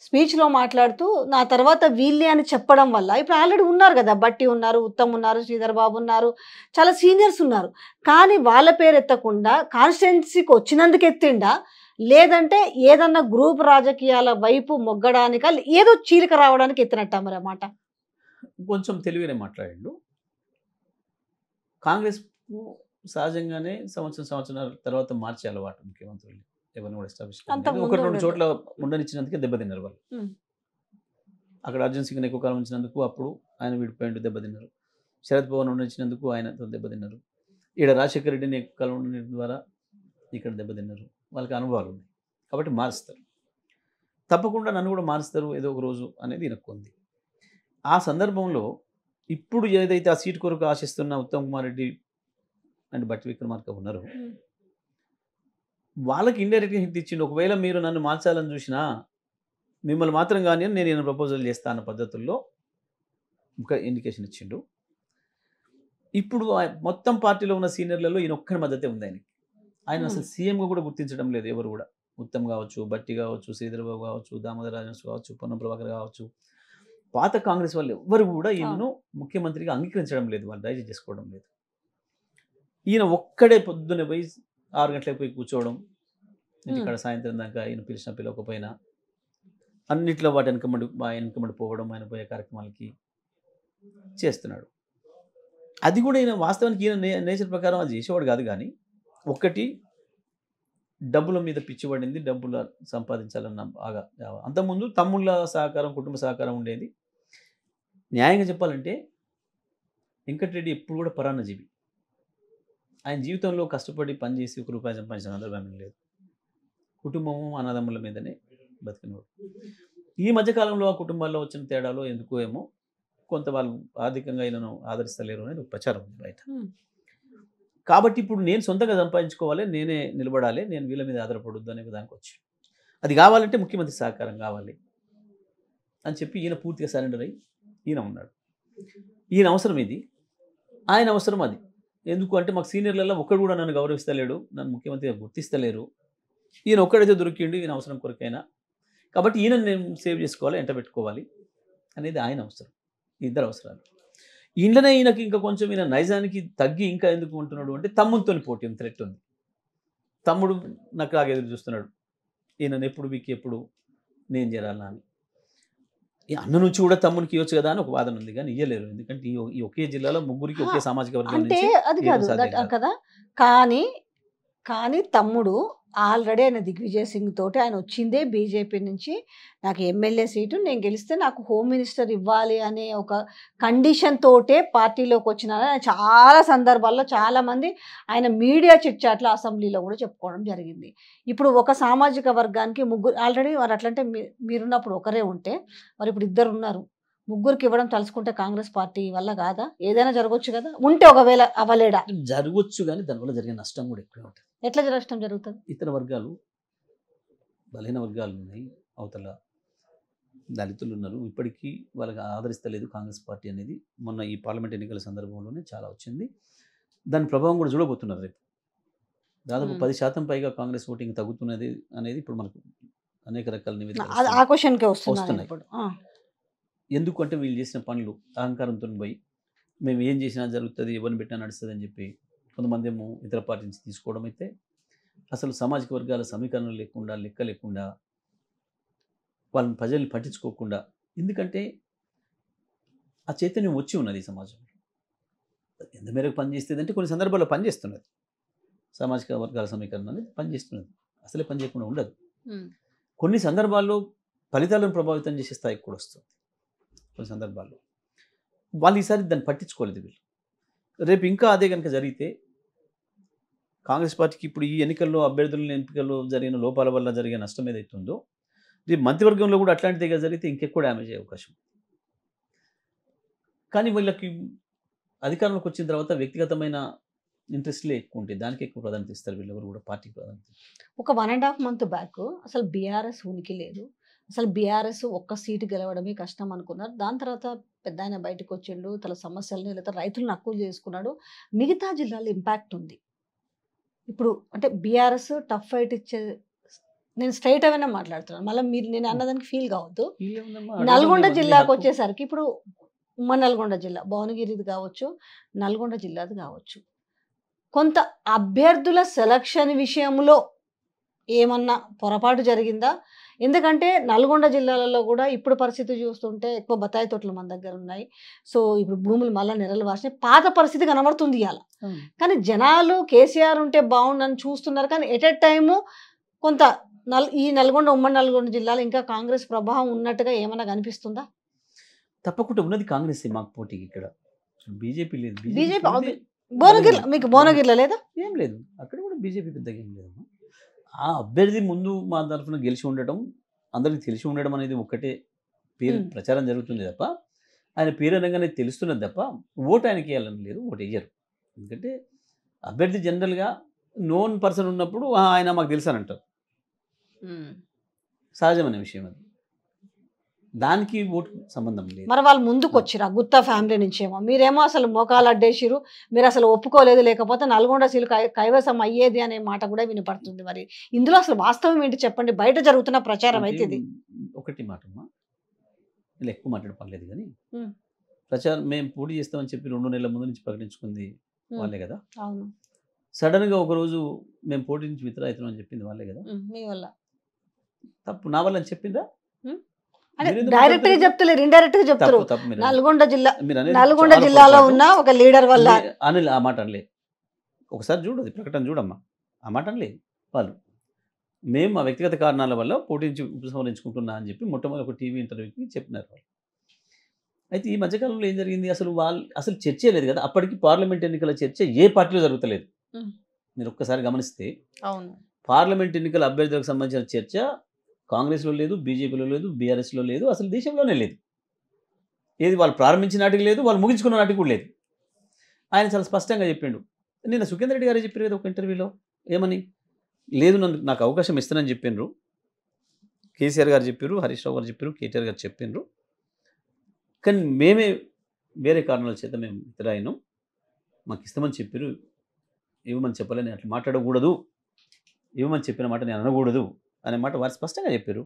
స్పీచ్లో మాట్లాడుతూ నా తర్వాత వీళ్ళే అని చెప్పడం వల్ల ఇప్పుడు ఆల్రెడీ ఉన్నారు కదా, బట్టి ఉన్నారు, ఉత్తమ్ ఉన్నారు, శ్రీధర్ బాబు ఉన్నారు, చాలా సీనియర్స్ ఉన్నారు. కానీ వాళ్ళ పేరు ఎత్తకుండా కాన్స్టిట్యున్సీకి వచ్చినందుకు ఎత్తిండా, లేదంటే ఏదన్నా గ్రూప్ రాజకీయాల వైపు మొగ్గడానిక, ఏదో చీలిక రావడానికి ఎత్తినట్ట మరి ఆ మాట? కొంచెం తెలివినే మాట్లాడిండు. కాంగ్రెస్ సహజంగానే సంవత్సరాల తర్వాత మార్చే అలవాటు ముఖ్యమంత్రులు ఎవరిని కూడా ఎస్టాబ్లిష్ ఒకటి రెండు చోట్ల ఉండనిచ్చినందుకే దెబ్బతిన్నారు వాళ్ళు. అక్కడ అర్జున్ సింగ్ని ఎక్కువ కాలం ఉంచినందుకు అప్పుడు ఆయన విడిపోయిండు, దెబ్బతిన్నారు. శరద్ పవార్ ఉండనిచ్చినందుకు ఆయనతో దెబ్బతిన్నారు. ఈడ రాజశేఖర రెడ్డిని ఎక్కువ కాలం ఉండడం ద్వారా ఇక్కడ దెబ్బతిన్నారు. వాళ్ళకి అనుభవాలు ఉన్నాయి కాబట్టి మారుస్తారు. తప్పకుండా నన్ను కూడా మారుస్తారు ఏదో ఒక రోజు అనేది ఈయనకు ఉంది. ఆ సందర్భంలో ఇప్పుడు ఏదైతే ఆ సీటు కొరకు ఆశిస్తున్న ఉత్తమ్ కుమార్ రెడ్డి అండ్ బట్టి విక్రమార్క ఉన్నారు, వాళ్ళకి ఇండైరెక్ట్గా హిట్ ఇచ్చిండు. ఒకవేళ మీరు నన్ను మార్చాలని చూసినా మిమ్మల్ని మాత్రం కానీ నేను ఈయన ప్రపోజల్ చేస్తా అన్న పద్ధతుల్లో ఒక ఇండికేషన్ ఇచ్చిండు. ఇప్పుడు మొత్తం పార్టీలో ఉన్న సీనియర్లలో ఈయన ఒక్కడి మద్దతే ఉంది ఆయనకి. ఆయన అసలు సీఎంగా కూడా గుర్తించడం లేదు ఎవరు కూడా. ఉత్తమ్ కావచ్చు, బట్టి కావచ్చు, శ్రీధర్బాబు కావచ్చు, దామోదర రాజనరసింహ కావచ్చు, పొన్నం ప్రభాకర్ కావచ్చు, పాత కాంగ్రెస్ వాళ్ళు ఎవ్వరు కూడా ఈయనను ముఖ్యమంత్రిగా అంగీకరించడం లేదు, వాళ్ళు డైజెస్ట్ చేసుకోవడం లేదు. ఈయన ఒక్కడే పొద్దున్నే పోయి 6 గంటలకు పోయి కూర్చోవడం, ఇక్కడ సాయంత్రం దాకా ఆయన పిలవకపోయినా అన్నిట్లో వాటి వెనకబడి పోవడం, ఆయన పోయే కార్యక్రమాలకి చేస్తున్నాడు. అది కూడా ఈయన వాస్తవానికి ఈయన నేచర్ ప్రకారం అది చేసేవాడు కాదు. కానీ ఒక్కటి డబ్బుల మీద పిచ్చిపడింది, డబ్బులు సంపాదించాలన్న బాగా. అంతకుముందు తమ్ముళ్ళ సహకారం, కుటుంబ సహకారం ఉండేది. న్యాయంగా చెప్పాలంటే వెంకటరెడ్డి ఎప్పుడు కూడా పరాన్నజీవి. ఆయన జీవితంలో కష్టపడి పనిచేసి ఒక రూపాయి సంపాదించిన సందర్భం లేదు. కుటుంబము అన్నదమ్ముల మీదనే బతికినవాడు. ఈ మధ్యకాలంలో ఆ కుటుంబాల్లో వచ్చిన తేడాలో ఎందుకో ఏమో కొంత వాళ్ళు ఆర్థికంగా ఈయనను ఆదరిస్తలేరు అనేది ఒక ప్రచారం ఉంది బయట. కాబట్టి ఇప్పుడు నేను సొంతంగా సంపాదించుకోవాలి, నేనే నిలబడాలి, నేను వీళ్ళ మీద ఆధారపడొద్దు అనే విధానికి వచ్చి, అది కావాలంటే ముఖ్యమంత్రి సహకారం కావాలి అని చెప్పి ఈయన పూర్తిగా సరెండర్ అయ్యి ఈయన ఉన్నాడు. ఈయన అవసరం ఇది, ఆయన అవసరం అది. ఎందుకు అంటే మాకు సీనియర్లలో ఒక్కడు కూడా నన్ను గౌరవిస్తలేడు, నన్ను ముఖ్యమంత్రిగా గుర్తిస్తలేరు. ఈయన ఒక్కడైతే దొరికిండు ఈయన అవసరం కొరకైనా. కాబట్టి ఈయన నేను సేవ్ చేసుకోవాలి, ఎంట పెట్టుకోవాలి అనేది ఆయన అవసరం. ఇద్దరు అవసరాలు. ఇంట్లోనే ఈయనకి ఇంకా కొంచెం ఈయన నైజానికి తగ్గి ఇంకా ఎందుకు ఉంటున్నాడు అంటే తమ్ముడితో పోటీ ఉంది, థ్రెట్ ఉంది. తమ్ముడు నాకు లాగా ఎదురు చూస్తున్నాడు, ఈయనను ఎప్పుడు వీకి ఎప్పుడు నేను చేరాలా అని. అన్న నుంచి కూడా తమ్మునికి ఇవ్వచ్చు కదా అని ఒక వాదన ఉంది, కానీ ఇయ్యలేరు. ఎందుకంటే ఈ ఒకే జిల్లాలో ముగ్గురికి ఒకే సామాజిక వర్గం అంటే అది కాదు కదా. కానీ తమ్ముడు ఆల్రెడీ ఆయన దిగ్విజయ్ సింగ్ తోటి ఆయన వచ్చిందే బీజేపీ నుంచి, నాకు ఎమ్మెల్యే సీటు నేను గెలిస్తే నాకు హోమ్ మినిస్టర్ ఇవ్వాలి అనే ఒక కండిషన్ తోటే పార్టీలోకి వచ్చిన చాలా సందర్భాల్లో చాలామంది ఆయన మీడియా చిట్చాట్లో అసెంబ్లీలో కూడా చెప్పుకోవడం జరిగింది. ఇప్పుడు ఒక సామాజిక వర్గానికి ముగ్గురు ఆల్రెడీ మరి అట్లంటే మీరున్నప్పుడు ఒకరే ఉంటే మరి ఇప్పుడు ఇద్దరు ఉన్నారు, ముగ్గురికి ఇవ్వడం తలుచుకుంటే కాంగ్రెస్ పార్టీ వల్ల కాదా? ఏదైనా జరగవచ్చు కదా, ఉంటే ఒకవేళ అవ్వలేడా? జరగవచ్చు, కానీ దానివల్ల జరిగే నష్టం కూడా ఎక్కువ ఉంటుంది. ఎట్లా నష్టం జరుగుతుంది? ఇతర వర్గాలు, బలహీన వర్గాలు ఉన్నాయి, అవతల దళితులు ఉన్నారు, ఇప్పటికీ వాళ్ళకి ఆదరిస్తలేదు కాంగ్రెస్ పార్టీ అనేది. మొన్న ఈ పార్లమెంట్ ఎన్నికల సందర్భంలోనే చాలా వచ్చింది. దాని ప్రభావం కూడా చూడబోతున్నారు. రేపు దాదాపు 10% పైగా కాంగ్రెస్ ఓటింగ్ తగ్గుతున్నది అనేది ఇప్పుడు మనకు అనేక రకాల నివేదికలు వస్తున్నాయి. ఎందుకంటే వీళ్ళు చేసిన పనులు అహంకారంతో పోయి మేము ఏం చేసినా జరుగుతుంది, ఎవరిని పెట్టినా నడుస్తుంది అని చెప్పి కొంతమంది ఏమో ఇతర పార్టీ నుంచి తీసుకోవడం అయితే, అసలు సామాజిక వర్గాల సమీకరణలు లేకుండా, లెక్క లేకుండా, వాళ్ళని ప్రజల్ని పట్టించుకోకుండా, ఎందుకంటే ఆ చైతన్యం వచ్చి ఉన్నది ఈ సమాజంలో. ఎంత మేరకు పనిచేస్తుంది అంటే కొన్ని సందర్భాల్లో పనిచేస్తున్నది, సామాజిక వర్గాల సమీకరణ అనేది పనిచేస్తున్నది, అసలే పనిచేయకుండా ఉండదు. కొన్ని సందర్భాల్లో ఫలితాలను ప్రభావితం చేసే స్థాయికి కూడా వస్తుంది. కొన్ని సందర్భాల్లో వాళ్ళు ఈసారి దాన్ని పట్టించుకోలేదు వీళ్ళు. రేపు ఇంకా అదే కనుక జరిగితే కాంగ్రెస్ పార్టీకి ఇప్పుడు ఈ ఎన్నికల్లో అభ్యర్థుల ఎంపికల్లో జరిగిన లోపాల వల్ల జరిగే నష్టం ఏదైతే ఉందో, రేపు మంత్రివర్గంలో కూడా అట్లాంటిదిగా జరిగితే ఇంకెక్కువ డ్యామేజ్ అయ్యే అవకాశం. కానీ వీళ్ళకి అధికారంలోకి వచ్చిన తర్వాత వ్యక్తిగతమైన ఇంట్రెస్ట్లే ఎక్కువ ఉంటాయి, దానికి ఎక్కువ ప్రాధాన్యత ఇస్తారు వీళ్ళెవరు కూడా, పార్టీకి ప్రాధాన్యత. ఒక 1.5 మంత్ బ్యాక్ అసలు బీఆర్ఎస్ ఉనికి లేదు, అసలు బీఆర్ఎస్ ఒక్క సీటు గెలవడమే కష్టం అనుకున్నారు. దాని తర్వాత పెద్ద ఆయన బయటకు వచ్చిండు, తన సమస్యలని లేదా రైతులను అక్కువ చేసుకున్నాడు. మిగతా జిల్లాలో ఇంపాక్ట్ ఉంది. ఇప్పుడు అంటే బీఆర్ఎస్ టఫ్ ఫైట్ ఇచ్చే, నేను స్ట్రైట్ అవైనా మాట్లాడుతున్నాను, మళ్ళీ మీరు నేను అన్నదానికి ఫీల్ కావద్దు. వీళ్ళేముందమ్మా, నల్గొండ అడగండి, మీ జిల్లాకు హక్కు. వచ్చేసరికి ఇప్పుడు ఉమ్మడి నల్గొండ జిల్లా, భువనగిరిది కావచ్చు, నల్గొండ జిల్లాది కావచ్చు, కొంత అభ్యర్థుల సెలక్షన్ విషయంలో ఏమన్నా పొరపాటు జరిగిందా? ఎందుకంటే నల్గొండ జిల్లాలలో కూడా ఇప్పుడు పరిస్థితి చూస్తుంటే ఎక్కువ బత్తాయి తోటలు మన దగ్గర ఉన్నాయి. సో ఇప్పుడు భూములు మళ్ళీ నెరలు వాసినాయి, పాత పరిస్థితి కనబడుతుంది ఇవాళ. కానీ జనాలు కేసీఆర్ ఉంటే బాగుండని చూస్తున్నారు, కానీ ఎట్ ఎ టైము కొంత ఈ నల్గొండ ఉమ్మడి నల్గొండ జిల్లాలో ఇంకా కాంగ్రెస్ ప్రభావం ఉన్నట్టుగా ఏమన్నా కనిపిస్తుందా? తప్పకుండా ఉన్నది కాంగ్రెస్ మాకు పోటీకి, ఇక్కడ బీజేపీ లేదు. బీజేపీ భువనగిరి, మీకు భువనగిరిలో లేదా? ఏం లేదు, అక్కడ కూడా బీజేపీ పెద్దగా ఏం లేదమ్మా. ఆ అభ్యర్థి ముందు మా తరఫున గెలిచి ఉండటం, అందరికి తెలిసి ఉండడం అనేది ఒక్కటే పేరు ప్రచారం జరుగుతుంది తప్ప, ఆయన పేరు అనగానే తెలుస్తున్నది తప్ప ఓటు ఆయనకి వేయాలని లేదు, ఓటు వేయరు. ఎందుకంటే అభ్యర్థి జనరల్గా నోన్ పర్సన్ ఉన్నప్పుడు ఆయన మాకు తెలుసు అని అంటారు, సహజమైన విషయం అది, దానికి ఓటు సంబంధం లేదు. మరి వాళ్ళు ముందుకు వచ్చిరా గుత్తా ఫ్యామిలీ నుంచేమో, మీరేమో అసలు మోకాలు అడ్డేసిరు, మీరు అసలు ఒప్పుకోలేదు, లేకపోతే నల్గొండ సీలు కైవసం అయ్యేది అనే మాట కూడా వినపడుతుంది. మరి ఇందులో అసలు వాస్తవం ఏంటి చెప్పండి, బయట జరుగుతున్న ప్రచారం అయితే ఇది. ఒకటి మాట అమ్మా, ఇలా ఎక్కువ మాట్లాడపర్లేదు కానీ ప్రచారం మేము పోటీ చేస్తామని చెప్పి 2 నెలల ముందు నుంచి ప్రకటించుకుంది వాళ్ళే కదా. అవును, సడన్గా ఒకరోజు మేము పోటీ నుంచి విత్డ్రా అవుతున్నామని చెప్పింది వాళ్ళే కదా. మీ వల్ల తప్పు నా వల్ల అని చెప్పిందా? డైరెక్ట్ గా చెప్తలేరు, ఇండైరెక్ట్ గా చెప్తారు. నల్గొండ జిల్లాలో ఉన్న ఒక లీడర్ వల్ల అని ఆ మాట అనలే. ఒకసారి చూడు, అది ప్రకటన చూడమ్మా, ఆ మాట అనలే వాళ్ళు. మేము మా వ్యక్తిగత కారణాల వల్ల పోటీ నుంచి ఉపసంహరించుకుంటున్నా అని చెప్పి మొట్టమొదటి ఒక టీవీ ఇంటర్వ్యూకి చెప్పినారు వాళ్ళు. అయితే ఈ మధ్యకాలంలో ఏం జరిగింది, అసలు చర్చే లేదు కదా. అప్పటికి పార్లమెంట్ ఎన్నికల చర్చ ఏ పార్టీలో జరుగుతలేదు. మీరు ఒక్కసారి గమనిస్తే పార్లమెంట్ ఎన్నికల అభ్యర్థులకు సంబంధించిన చర్చ కాంగ్రెస్లో లేదు, బీజేపీలో లేదు, బీఆర్ఎస్లో లేదు, అసలు దేశంలోనే లేదు. ఏది వాళ్ళు ప్రారంభించిన నాటికి లేదు, వాళ్ళు ముగించుకున్న నాటికి కూడా లేదు. ఆయన చాలా స్పష్టంగా చెప్పిండు. నిన్న సుఖేందర్ రెడ్డి గారే చెప్పారు కదా ఒక ఇంటర్వ్యూలో, ఏమని, లేదు నాకు అవకాశం ఇస్తానని చెప్పిండ్రు, కేసీఆర్ గారు చెప్పారు, హరీష్ రావు గారు చెప్పారు, కేటీఆర్ గారు చెప్పిండ్రు, కానీ మేమే వేరే కారణాల చేత మేము ఇతరాయినాం, మాకు ఇస్తామని చెప్పారు, ఇవ్వమని చెప్పాలని అట్లా మాట్లాడకూడదు, ఇవ్వమని చెప్పిన మాట నేను అనకూడదు అనే మాట వారు స్పష్టంగా చెప్పారు.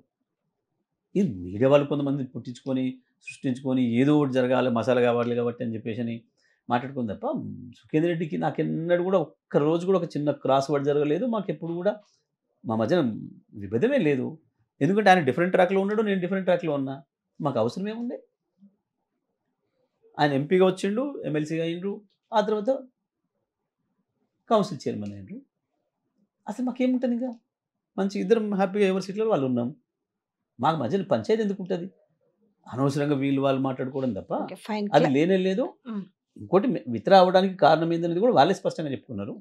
ఇది మీడియా వాళ్ళు కొంతమంది పుట్టించుకొని సృష్టించుకొని ఏదో ఒకటి జరగాలి, మసాలా కావాలి కాబట్టి అని చెప్పేసి అని మాట్లాడుకుంది తప్ప, సుఖేందర్ రెడ్డికి నాకెన్నడూ కూడా ఒక్క రోజు కూడా ఒక చిన్న క్రాస్ వర్డ్ జరగలేదు. మాకు ఎప్పుడు కూడా మా మధ్యన విభేదమే లేదు. ఎందుకంటే ఆయన డిఫరెంట్ ట్రాక్లో ఉన్నాడు, నేను డిఫరెంట్ ట్రాక్లో ఉన్నా, మాకు అవసరం ఏముంది. ఆయన ఎంపీగా వచ్చిండు, ఎమ్మెల్సీగా అయ్యిండ్రు, ఆ తర్వాత కౌన్సిల్ చైర్మన్ అయ్యిండ్రు. అసలు మాకేముంటుంది, ఇంకా మంచి ఇద్దరం హ్యాపీగా ఎవరి సీట్లో వాళ్ళు ఉన్నాం. మాకు మధ్యన పంచాయతీ ఎందుకు ఉంటుంది, అనవసరంగా వీళ్ళు వాళ్ళు మాట్లాడుకోవడం తప్ప అది లేనే లేదు. ఇంకోటి విత్డ్రా అవ్వడానికి కారణం ఏందనేది కూడా వాళ్ళే స్పష్టంగా చెప్పుకున్నారు.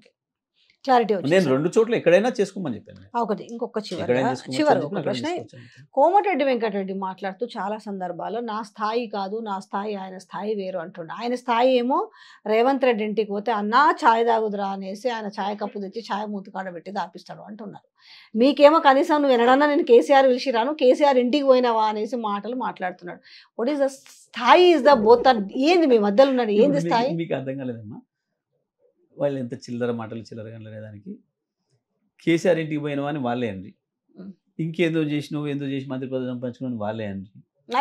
క్లారిటీ నేను 2 చోట్ల ఎక్కడైనా చేసుకోమని చెప్పాను. ఒకటి ఇంకొక చివరి ఒక ప్రశ్న, కోమటిరెడ్డి వెంకటరెడ్డి మాట్లాడుతూ చాలా సందర్భాల్లో నా స్థాయి కాదు, నా స్థాయి ఆయన స్థాయి వేరు అంటుండే. ఆయన స్థాయి ఏమో రేవంత్ రెడ్డి ఇంటికి పోతే అన్నా ఛాయ్ తాగుదురా అనేసి ఆయన ఛాయ్ కప్పు తెచ్చి ఛాయ్ మూతకాడ పెట్టి దాపిస్తాడు అంటున్నారు. మీకేమో కనీసం నువ్వు ఎనడన్నా నేను కేసీఆర్ పిలిచి రాను, కేసీఆర్ ఇంటికి పోయినావా అనేసి మాటలు మాట్లాడుతున్నాడు. వాట్ ఈస్ ద స్థాయి, ఇస్ ద బోత్, ఏంది మీ మధ్యలో ఉన్నది, ఏంది స్థాయి? మీకు అర్థం కాలేదమ్మా, వాళ్ళు ఎంత చిల్లర మాటలు చిల్లర కనలేదానికి. కేసీఆర్ ఇంటికి పోయినావా అని వాళ్ళే అండి, ఇంకేందో చేసినావు, ఏందో చేసి మంత్రి పదవి సంపాదించుకుని వాళ్ళే అండి.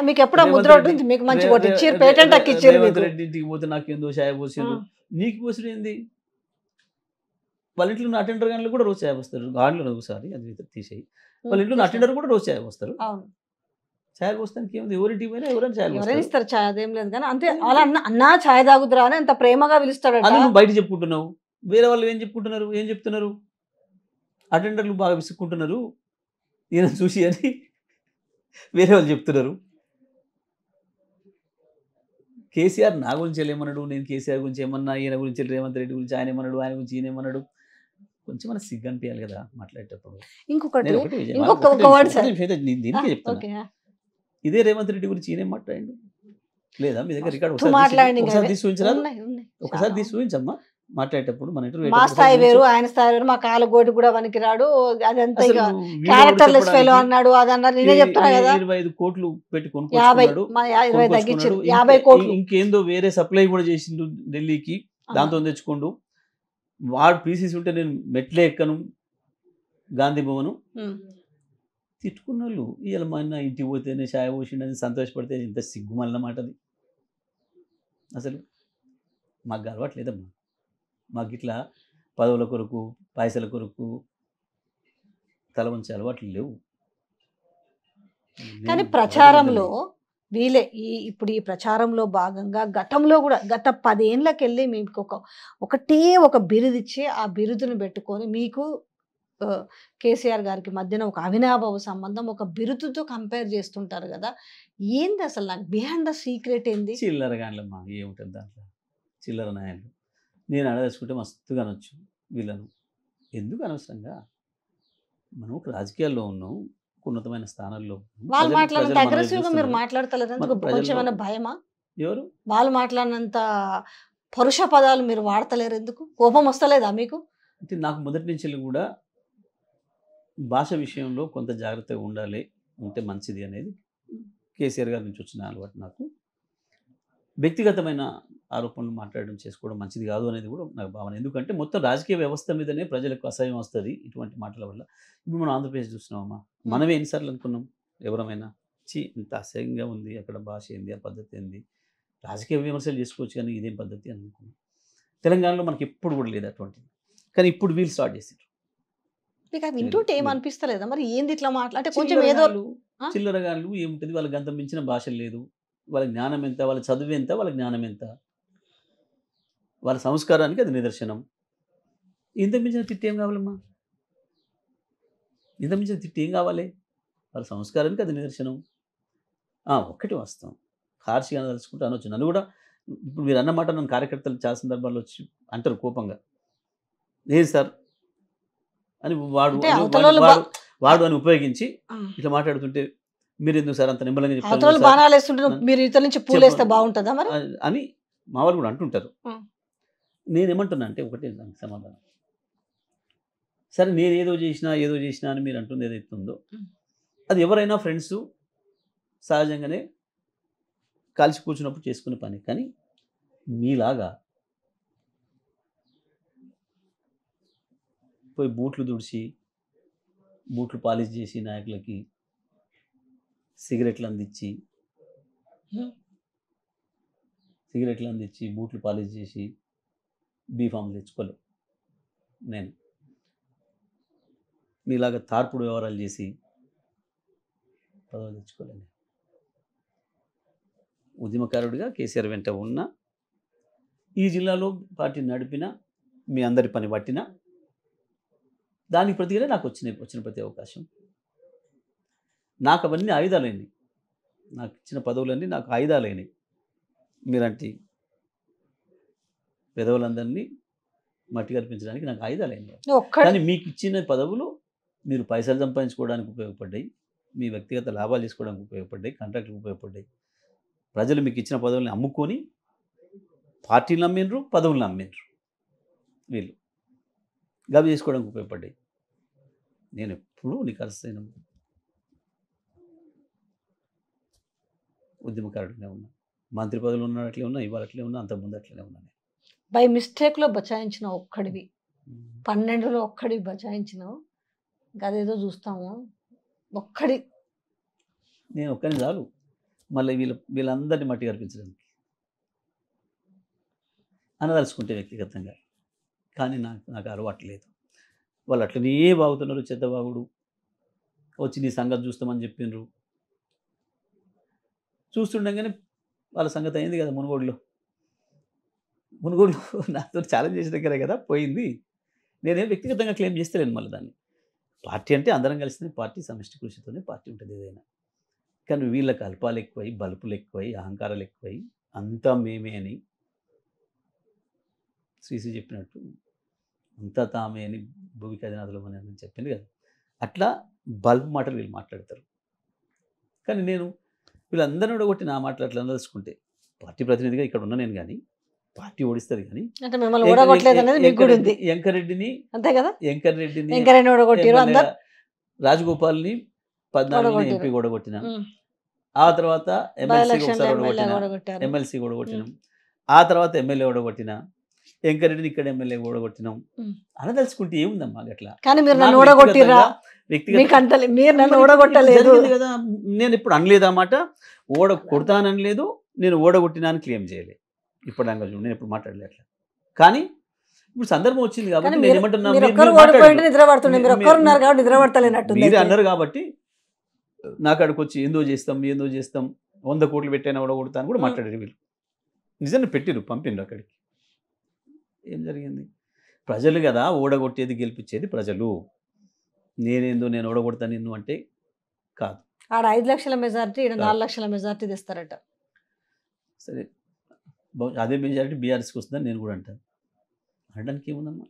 మీకు ఎప్పుడో ముద్ర ఉంటుంది, మీకు మంచి ఒకటి ఇచ్చారు, పేటెంట్ హక్కు ఇచ్చారు. రేవంత్ రెడ్డి ఇంటికి పోతే నాకేందో ఛాయ పోసారు, నీకు పోసిన ఏంది? వాళ్ళ ఇంట్లో ఉన్న అటెండర్ గాన్లు కూడా రోజు ఛాయ పోస్తారు, గాన్లు ఒకసారి అది తీసేయి, వాళ్ళ ఇంట్లో ఉన్న అటెండర్ కూడా రోజు ఛాయ పోస్తారు. ఛాయ పోస్తానికి ఏముంది, ఎవరింటికి పోయినా ఎవరైనా ఛాయ ఇస్తారు, ఛాయ్ అదేం లేదు కానీ అంతే. అలా అన్నా ఛాయ్ తాగుతురా అని అంత ప్రేమగా పిలుస్తాడు. అది నువ్వు బయట చెప్పుకుంటున్నావు, వేరే వాళ్ళు ఏం చెప్పుకుంటున్నారు, ఏం చెప్తున్నారు, అటెండర్లు బాగా విసుక్కుంటున్నారు ఈయన చూసి అని వేరే వాళ్ళు చెప్తున్నారు. కేసీఆర్ నా గురించి ఏమన్నాడు, నేను కేసీఆర్ గురించి ఏమన్నా, ఈయన గురించి రేవంత్ రెడ్డి గురించి ఆయన ఏమన్నాడు, ఆయన గురించి ఈయన ఏమన్నాడు, కొంచెం మన సిగ్గు అనిపించాలి కదా మాట్లాడేటప్పుడు. దీనికే చెప్తాను, ఇదే రేవంత్ రెడ్డి గురించి ఈయన మాట్లాడండి, లేదా మీ దగ్గర రికార్డు మస్తు మాట్లాడింది ఒకసారి ఇంకా. తీసి చూపించరా? ఉన్నాయి, ఉన్నాయి. ఒకసారి చాలా తీసి చూపించమ్మా మాట్లాడేటప్పుడు మన ఇంటర్వ్యూ మా స్థాయి వేరు, ఆయన స్థాయి వేరు, మా కాలు గోటి కూడా పనికిరాడు, అదంతా ఇక క్యారెక్టర్లెస్ ఫెయిల్ అన్నాడు, అది అన్నారు. నేనే చెప్తున్నా కదా, 25 కోట్లు పెట్టి 50 కొనుక్కొచ్చుకున్నాడు. మా 20 తగ్గించారు, కొనుక్కొచ్చుకున్నాడు. 50 కోట్లు. ఇంకేందో వేరే సప్లై కూడా చేసిండు ఢిల్లీకి, దాంతో తెచ్చుకోండు. వాడు పీసీసీ ఉంటే నేను మెట్లే ఎక్కను గాంధీ భవను. తిట్టుకున్న వాళ్ళు ఇవాళ మా అన్న ఇంటికి పోతేనే ఛాయ పోసిండని సంతోషపడితే ఇంత సిగ్గుమల్ల మాట అది. అసలు మాకు అలవాట్లేదమ్మా. మాకు ఇట్లా పదవుల కొరకు పైసల కొరకు తల వంచే అలవాట్లు లేవు. కానీ ప్రచారంలో వీళ్ళే ఇప్పుడు ఈ ప్రచారంలో భాగంగా గతంలో కూడా గత 10 ఏళ్ళకెళ్ళి మీకు ఒకటే ఒక బిరుదు ఇచ్చి ఆ బిరుదును పెట్టుకొని మీకు కేసీఆర్ గారికి మధ్యన ఒక అవినాభావ సంబంధం, ఒక బిరుదుతో కంపేర్ చేస్తుంటారు కదా, ఏంది అసలు? నాకు బిహైండ్ ద సీక్రెట్ ఏంది? చిల్లర గాన్లమ్మా, ఏముంటుంది దాంట్లో? చిల్లర నాయలు. నేను అడదలుచుకుంటే మస్తుగా అనొచ్చు వీళ్ళను. ఎందుకు అనవసరంగా? మనం ఒక రాజకీయాల్లో ఉన్నాం, ఉన్నతమైన స్థానాల్లో వాళ్ళు మాట్లాడినంత అగ్రెసివ్గా మీరు మాట్లాడతలేరు ఎందుకు? కొంచెం ఏమైనా భయమా? ఎవరు వాళ్ళు మాట్లాడినంత పరుష పదాలు మీరు వాడతలేరు ఎందుకు? కోపం వస్తలేదా మీకు? అంటే నాకు మొదటి నుంచి కూడా భాష విషయంలో కొంత జాగ్రత్తగా ఉండాలి, ఉంటే మంచిది అనేది కేసీఆర్ గారి నుంచి వచ్చిన అలవాటు. నాకు వ్యక్తిగతమైన ఆరోపణలు మాట్లాడడం చేసుకోవడం మంచిది కాదు అనేది కూడా నాకు భావన. ఎందుకంటే మొత్తం రాజకీయ వ్యవస్థ మీదనే ప్రజలకు అసహ్యం వస్తుంది ఇటువంటి మాటల వల్ల. ఇప్పుడు మనం ఆంధ్రప్రదేశ్ చూస్తున్నామమ్మా, మనమే ఎన్నిసార్లు అనుకున్నాం ఎవరమైనా, ఇంత అసహ్యంగా ఉంది అక్కడ, భాష ఏంది, ఆ పద్ధతి ఏంది, రాజకీయ విమర్శలు చేసుకోవచ్చు కానీ ఇదేం పద్ధతి అని అనుకున్నాం. తెలంగాణలో మనకి ఎప్పుడు కూడా లేదు అటువంటిది. కానీ ఇప్పుడు వీళ్ళు స్టార్ట్ చేసారు. మీకు అది వింటుంటే ఏమనిపిస్తలేదా మరి? ఏంది ఇట్లా మాట్లాడితే కొంచెం ఏదో చిల్లరగాళ్ళు ఏముంటుంది, వాళ్ళకి అంత మించిన భాష లేదు, వాళ్ళ జ్ఞానం ఎంత, వాళ్ళ చదువు ఎంత, వాళ్ళ జ్ఞానం ఎంత, వాళ్ళ సంస్కారానికి అది నిదర్శనం. ఇంత మించిన తిట్టి ఏం కావాలమ్మా? ఇంత మించిన తిట్టి ఏం కావాలి? వాళ్ళ సంస్కారానికి అది నిదర్శనం. ఒక్కటి వాస్తవం, హార్ష్గా తలుచుకుంటూ అనొచ్చు. నన్ను కూడా ఇప్పుడు మీరు అన్నమాట నన్ను కార్యకర్తలు చాలా సందర్భాల్లో వచ్చి అంటారు కోపంగా, లేదు సార్ అని వాడు అని ఉపయోగించి ఇట్లా మాట్లాడుతుంటే, మీరు ఎందుకు సార్ అంత నిమ్మలంగా చెప్తారు బాణాలు వేస్తుంటే మీరు ఇతర నుంచి పూలేస్తే బాగుంటుందా మరి అని మా వాళ్ళు కూడా అంటుంటారు. నేనేమంటున్నా అంటే ఒకటే సమాధానం, సరే నేను ఏదో చేసినా అని మీరు అంటుంది ఏదైతే ఉందో, అది ఎవరైనా ఫ్రెండ్స్ సహజంగానే కలిసి కూర్చున్నప్పుడు చేసుకునే పని. కానీ మీలాగా పోయి బూట్లు తుడిచి బూట్లు పాలిష్ చేసి నాయకులకి సిగరెట్లు అందించి బూట్లు పాలిష్ చేసి బీఫామ్ తెచ్చుకోలేవు. నేను మీలాగా తార్పుడు వ్యవహారాలు చేసి పదవులు తెచ్చుకోలేను. ఉద్యమకారుడిగా కేసీఆర్ వెంట ఉన్న, ఈ జిల్లాలో పార్టీని నడిపిన, మీ అందరి పని పట్టిన, దానికి ప్రతిగానే నాకు వచ్చిన ప్రతి అవకాశం, నాకు అవన్నీ ఆయుధాలైనవి. నాకు ఇచ్చిన పదవులన్నీ నాకు ఆయుధాలైనవి. మీలాంటి పెదవులందరినీ మట్టి కల్పించడానికి నాకు ఆయుధాలైనవి. కానీ మీకు ఇచ్చిన పదవులు మీరు పైసలు సంపాదించుకోవడానికి ఉపయోగపడ్డాయి, మీ వ్యక్తిగత లాభాలు చేసుకోవడానికి ఉపయోగపడ్డాయి, కాంట్రాక్టులకు ఉపయోగపడ్డాయి. ప్రజలు మీకు ఇచ్చిన పదవుల్ని అమ్ముకొని పార్టీలు నమ్మినరు, పదవులు నమ్మినరు. వీళ్ళు గవి చేసుకోవడానికి ఉపయోగపడ్డాయి. నేను ఎప్పుడూ నికర్సైన ఉద్యమకారుడిగా ఉన్నా. మంత్రి పదవులు ఉన్నాడు అట్లే ఉన్నా, ఇవాళ అట్లే ఉన్నా, అంతకుముందు అట్లనే ఉన్నాను. బై మిస్టేక్లో బచాయించిన ఒక్కడివి, 12లో ఒక్కడివి బచాయించినావు, అదేదో చూస్తాము ఒక్కడి. నేను ఒక్కడిని చాలు మళ్ళీ వీళ్ళందరినీ మట్టి కనిపించడానికి అనదలుచుకుంటే వ్యక్తిగతంగా. కానీ నాకు అలవాటు లేదు. వాళ్ళు అట్లనే బాగుతున్నారు, చెత్తబాగుడు వచ్చి నీ సంగతి చూస్తామని చెప్పిండ్రు. చూస్తుండగానే వాళ్ళ సంగతి అయింది కదా, మునుగోడులో నాతో ఛాలెంజ్ చేసిన దగ్గరే కదా పోయింది. నేనేం వ్యక్తిగతంగా క్లెయిమ్ చేస్తలేను మళ్ళీ దాన్ని. పార్టీ అంటే అందరం కలిసి పార్టీ, సమిష్టి కృషితోనే పార్టీ ఉంటుంది ఏదైనా. కానీ వీళ్ళకి అల్పాలు ఎక్కువై, బలుపులు ఎక్కువై, అహంకారాలు ఎక్కువై, అంతా మేమే అని శ్రీశ్రీ చెప్పినట్టు అంతా తామే అని భూమికి అధినాథులు అని చెప్పింది కదా, అట్లా బల్బు మాటలు వీళ్ళు మాట్లాడతారు. కానీ నేను వీళ్ళందరినీ కూడా కొట్టి నా మాటలు అట్లా తెలుసుకుంటే పార్టీ ప్రతినిధిగా ఇక్కడ ఉన్న నేను కానీ పార్టీ ఓడిస్తుంది కానీ అంటే మిమ్మల్ని ఓడగొట్టలేదు అనేది మీకు కూడా ఉంది. వెంకరెడ్డిని అంతే కదా, వెంకరెడ్డిని వెంకరెడ్డిని ఓడగొట్టారు అందరు. రాజగోపాల్ని 14 ఎంపీ ఓడగొట్టిన, ఆ తర్వాత ఎమ్మెల్సీ ఎమ్మెల్సీ ఓడగొట్టినాం, ఆ తర్వాత ఎమ్మెల్యే ఓడగొట్టిన, వెంకరెడ్డిని ఇక్కడ ఎమ్మెల్యే ఓడగొట్టినాం. అనదలుచుకుంటే ఏముందమ్మా అట్లా. కానీ మీరు నన్ను ఓడగొట్టిరా, మీరు నన్ను ఓడగొట్టలేదు కదా. నేను ఇప్పుడు అనలేదు ఆ మాట, కొడతానని లేదు, నేను ఓడగొట్టినా అని క్లెయిమ్ చేయలేదు ఇప్పటిదాకా. చూడండి నేను ఇప్పుడు మాట్లాడలే అట్లా. కానీ ఇప్పుడు సందర్భం వచ్చింది కాబట్టి నేను ఏమంటున్నా, మీరే అన్నారు కాబట్టి నాకు అక్కడికి వచ్చి ఏందో చేస్తాం 100 కోట్లు పెట్టైనా ఓడగొడతాను కూడా మాట్లాడారు వీళ్ళు. నిజంగా పెట్టిరు, పంపిండ్రు అక్కడికి. ఏం జరిగింది? ప్రజలు కదా ఓడగొట్టేది గెలిపించేది ప్రజలు. నేను ఓడగొడతాను నిన్ను అంటే కాదు. ఆడ 5 లక్షల మెజారిటీ, ఇక్కడ 4 లక్షల మెజారిటీ తెస్తారట. సరే, అదే మెజారిటీ బీఆర్ఎస్కి వస్తుందని నేను కూడా అంటాను. అనడానికి ఏముందమ్మా,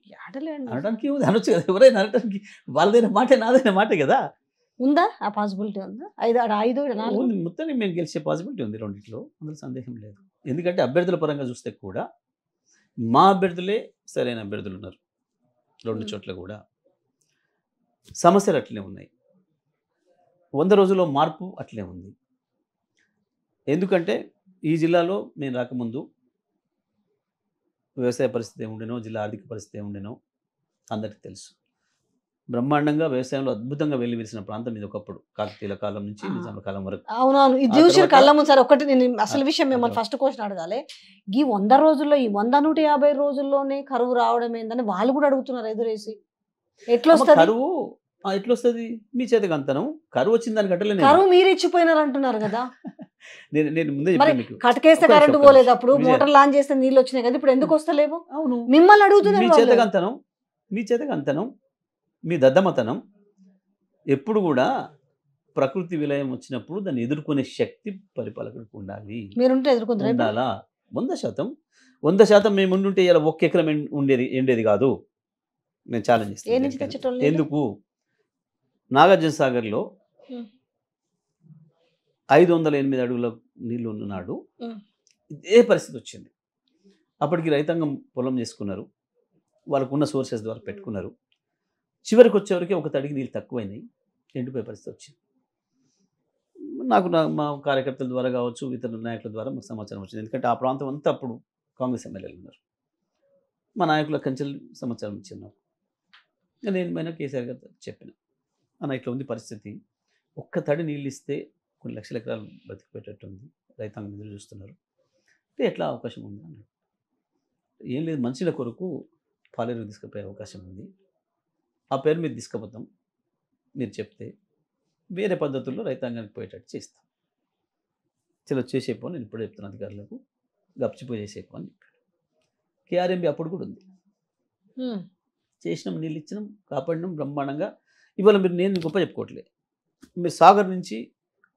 అనడానికి ఏముంది, అనొచ్చు కదా. ఎవరైనా అనడానికి వాళ్ళదైన మాట నాదైన మాటే కదా. ఉందా ఆ పాసిబిలిటీ? ఉందా? 5 ఉంది, మొత్తం మేము గెలిచే పాసిబిలిటీ ఉంది రెండిట్లో, అందులో సందేహం లేదు. ఎందుకంటే అభ్యర్థుల పరంగా చూస్తే కూడా మా అభ్యర్థులే సరైన అభ్యర్థులు ఉన్నారు 2 చోట్ల కూడా. సమస్యలు అట్లే ఉన్నాయి, 100 రోజుల్లో మార్పు అట్లే ఉంది. ఎందుకంటే ఈ జిల్లాలో నేను రాకముందు వ్యవసాయ పరిస్థితి ఏముండేనో, జిల్లా ఆర్థిక పరిస్థితి ఏముండేనో అందరికీ తెలుసు. బ్రహ్మాండంగా వ్యవసాయంలో అద్భుతంగా వెళ్లివిరిసిన ప్రాంతం ఇది ఒకప్పుడు, కాకతీయుల కాలం నుంచి నిజాముల కాలం వరకు. అవునవును, ఇది చూసి కళ్ళ ముందు. సార్ ఒకటి నేను అసలు విషయం మిమ్మల్ని ఫస్ట్ క్వశ్చన్ అడగాలి. ఈ 100 రోజుల్లో, ఈ 100-150 రోజుల్లోనే కరువు రావడం ఏందని వాళ్ళు కూడా అడుగుతున్నారు ఎదురేసి. ఎట్లా వస్తుంది కరువు? ఎట్లా వస్తుంది? మీ చేతకి అంతనం కరువు వచ్చింది దానికి అట్టలే. కరువు మీరు ఇచ్చిపోయినారు అంటున్నారు కదా. నేను ముందే చెప్పాను మీకు, కటకేస్తే కరెంటు పోలేదు, అప్పుడు మోటార్ లాంచ్ చేస్తే నీళ్ళు వచ్చినాయి కదా, ఇప్పుడు ఎందుకు వస్తలేవు? అవును, మిమ్మల్ని అడుగుతున్నారు. మీ చేతకి అంతనం, మీ దద్దమతనం. ఎప్పుడు కూడా ప్రకృతి విలయం వచ్చినప్పుడు దాన్ని ఎదుర్కొనే శక్తి పరిపాలకుడికి ఉండాలి. మీరుంటే ఎదుర్కొంటారా? 100% మేము ఉండుంటే ఇలా 1 ఎకరం ఎండేది కాదు. నేను ఛాలెంజ్ చేస్తాను. ఎందుకు? నాగార్జున సాగర్లో 508 అడుగుల నీళ్లు ఉన్నాడు, ఇదే పరిస్థితి వచ్చింది. అప్పటికి రైతాంగం పొలం చేసుకున్నారు, వాళ్ళకున్న సోర్సెస్ ద్వారా పెట్టుకున్నారు. చివరికి వచ్చేవరకు ఒక తడికి నీళ్ళు తక్కువైనాయి, ఎండిపోయే పరిస్థితి వచ్చింది. మా కార్యకర్తల ద్వారా కావచ్చు, ఇతర నాయకుల ద్వారా మాకు సమాచారం వచ్చింది. ఎందుకంటే ఆ ప్రాంతం అంతా అప్పుడు కాంగ్రెస్ ఎమ్మెల్యేలు ఉన్నారు. మా నాయకుల కంచెలు సమాచారం ఇచ్చారు. నేను పైన కేసీఆర్ గారు చెప్పిన, అన్న ఇట్లా ఉంది పరిస్థితి, ఒక్క తడి నీళ్ళు ఇస్తే కొన్ని లక్షల ఎకరాలు బతికిపెట్టేట్టుంది, రైతాంగం నిధులు చూస్తున్నారు, ఎట్లా అవకాశం ఉంది అన్నాడు. ఏం లేదు, మంచిల కొరకు పాలేరు తీసుకుపోయే అవకాశం ఉంది, ఆ పేరు మీద తీసుకుపోతాం, మీరు చెప్తే వేరే పద్ధతుల్లో రైతాంగానికి పోయేటట్టు చేస్తాం. చలో చేసేపో, నేను ఇప్పుడే చెప్తున్నా అధికారులకు, గప్చిపోయి చేసేపో అని చెప్పాడు. కేఆర్ఎంబి అప్పుడు కూడా ఉంది, చేసినాం, నీళ్ళు ఇచ్చినాం, కాపాడినాం బ్రహ్మాండంగా. ఇవాళ మీరు, నేను గొప్ప చెప్పుకోవట్లేదు, మీరు సాగర్ నుంచి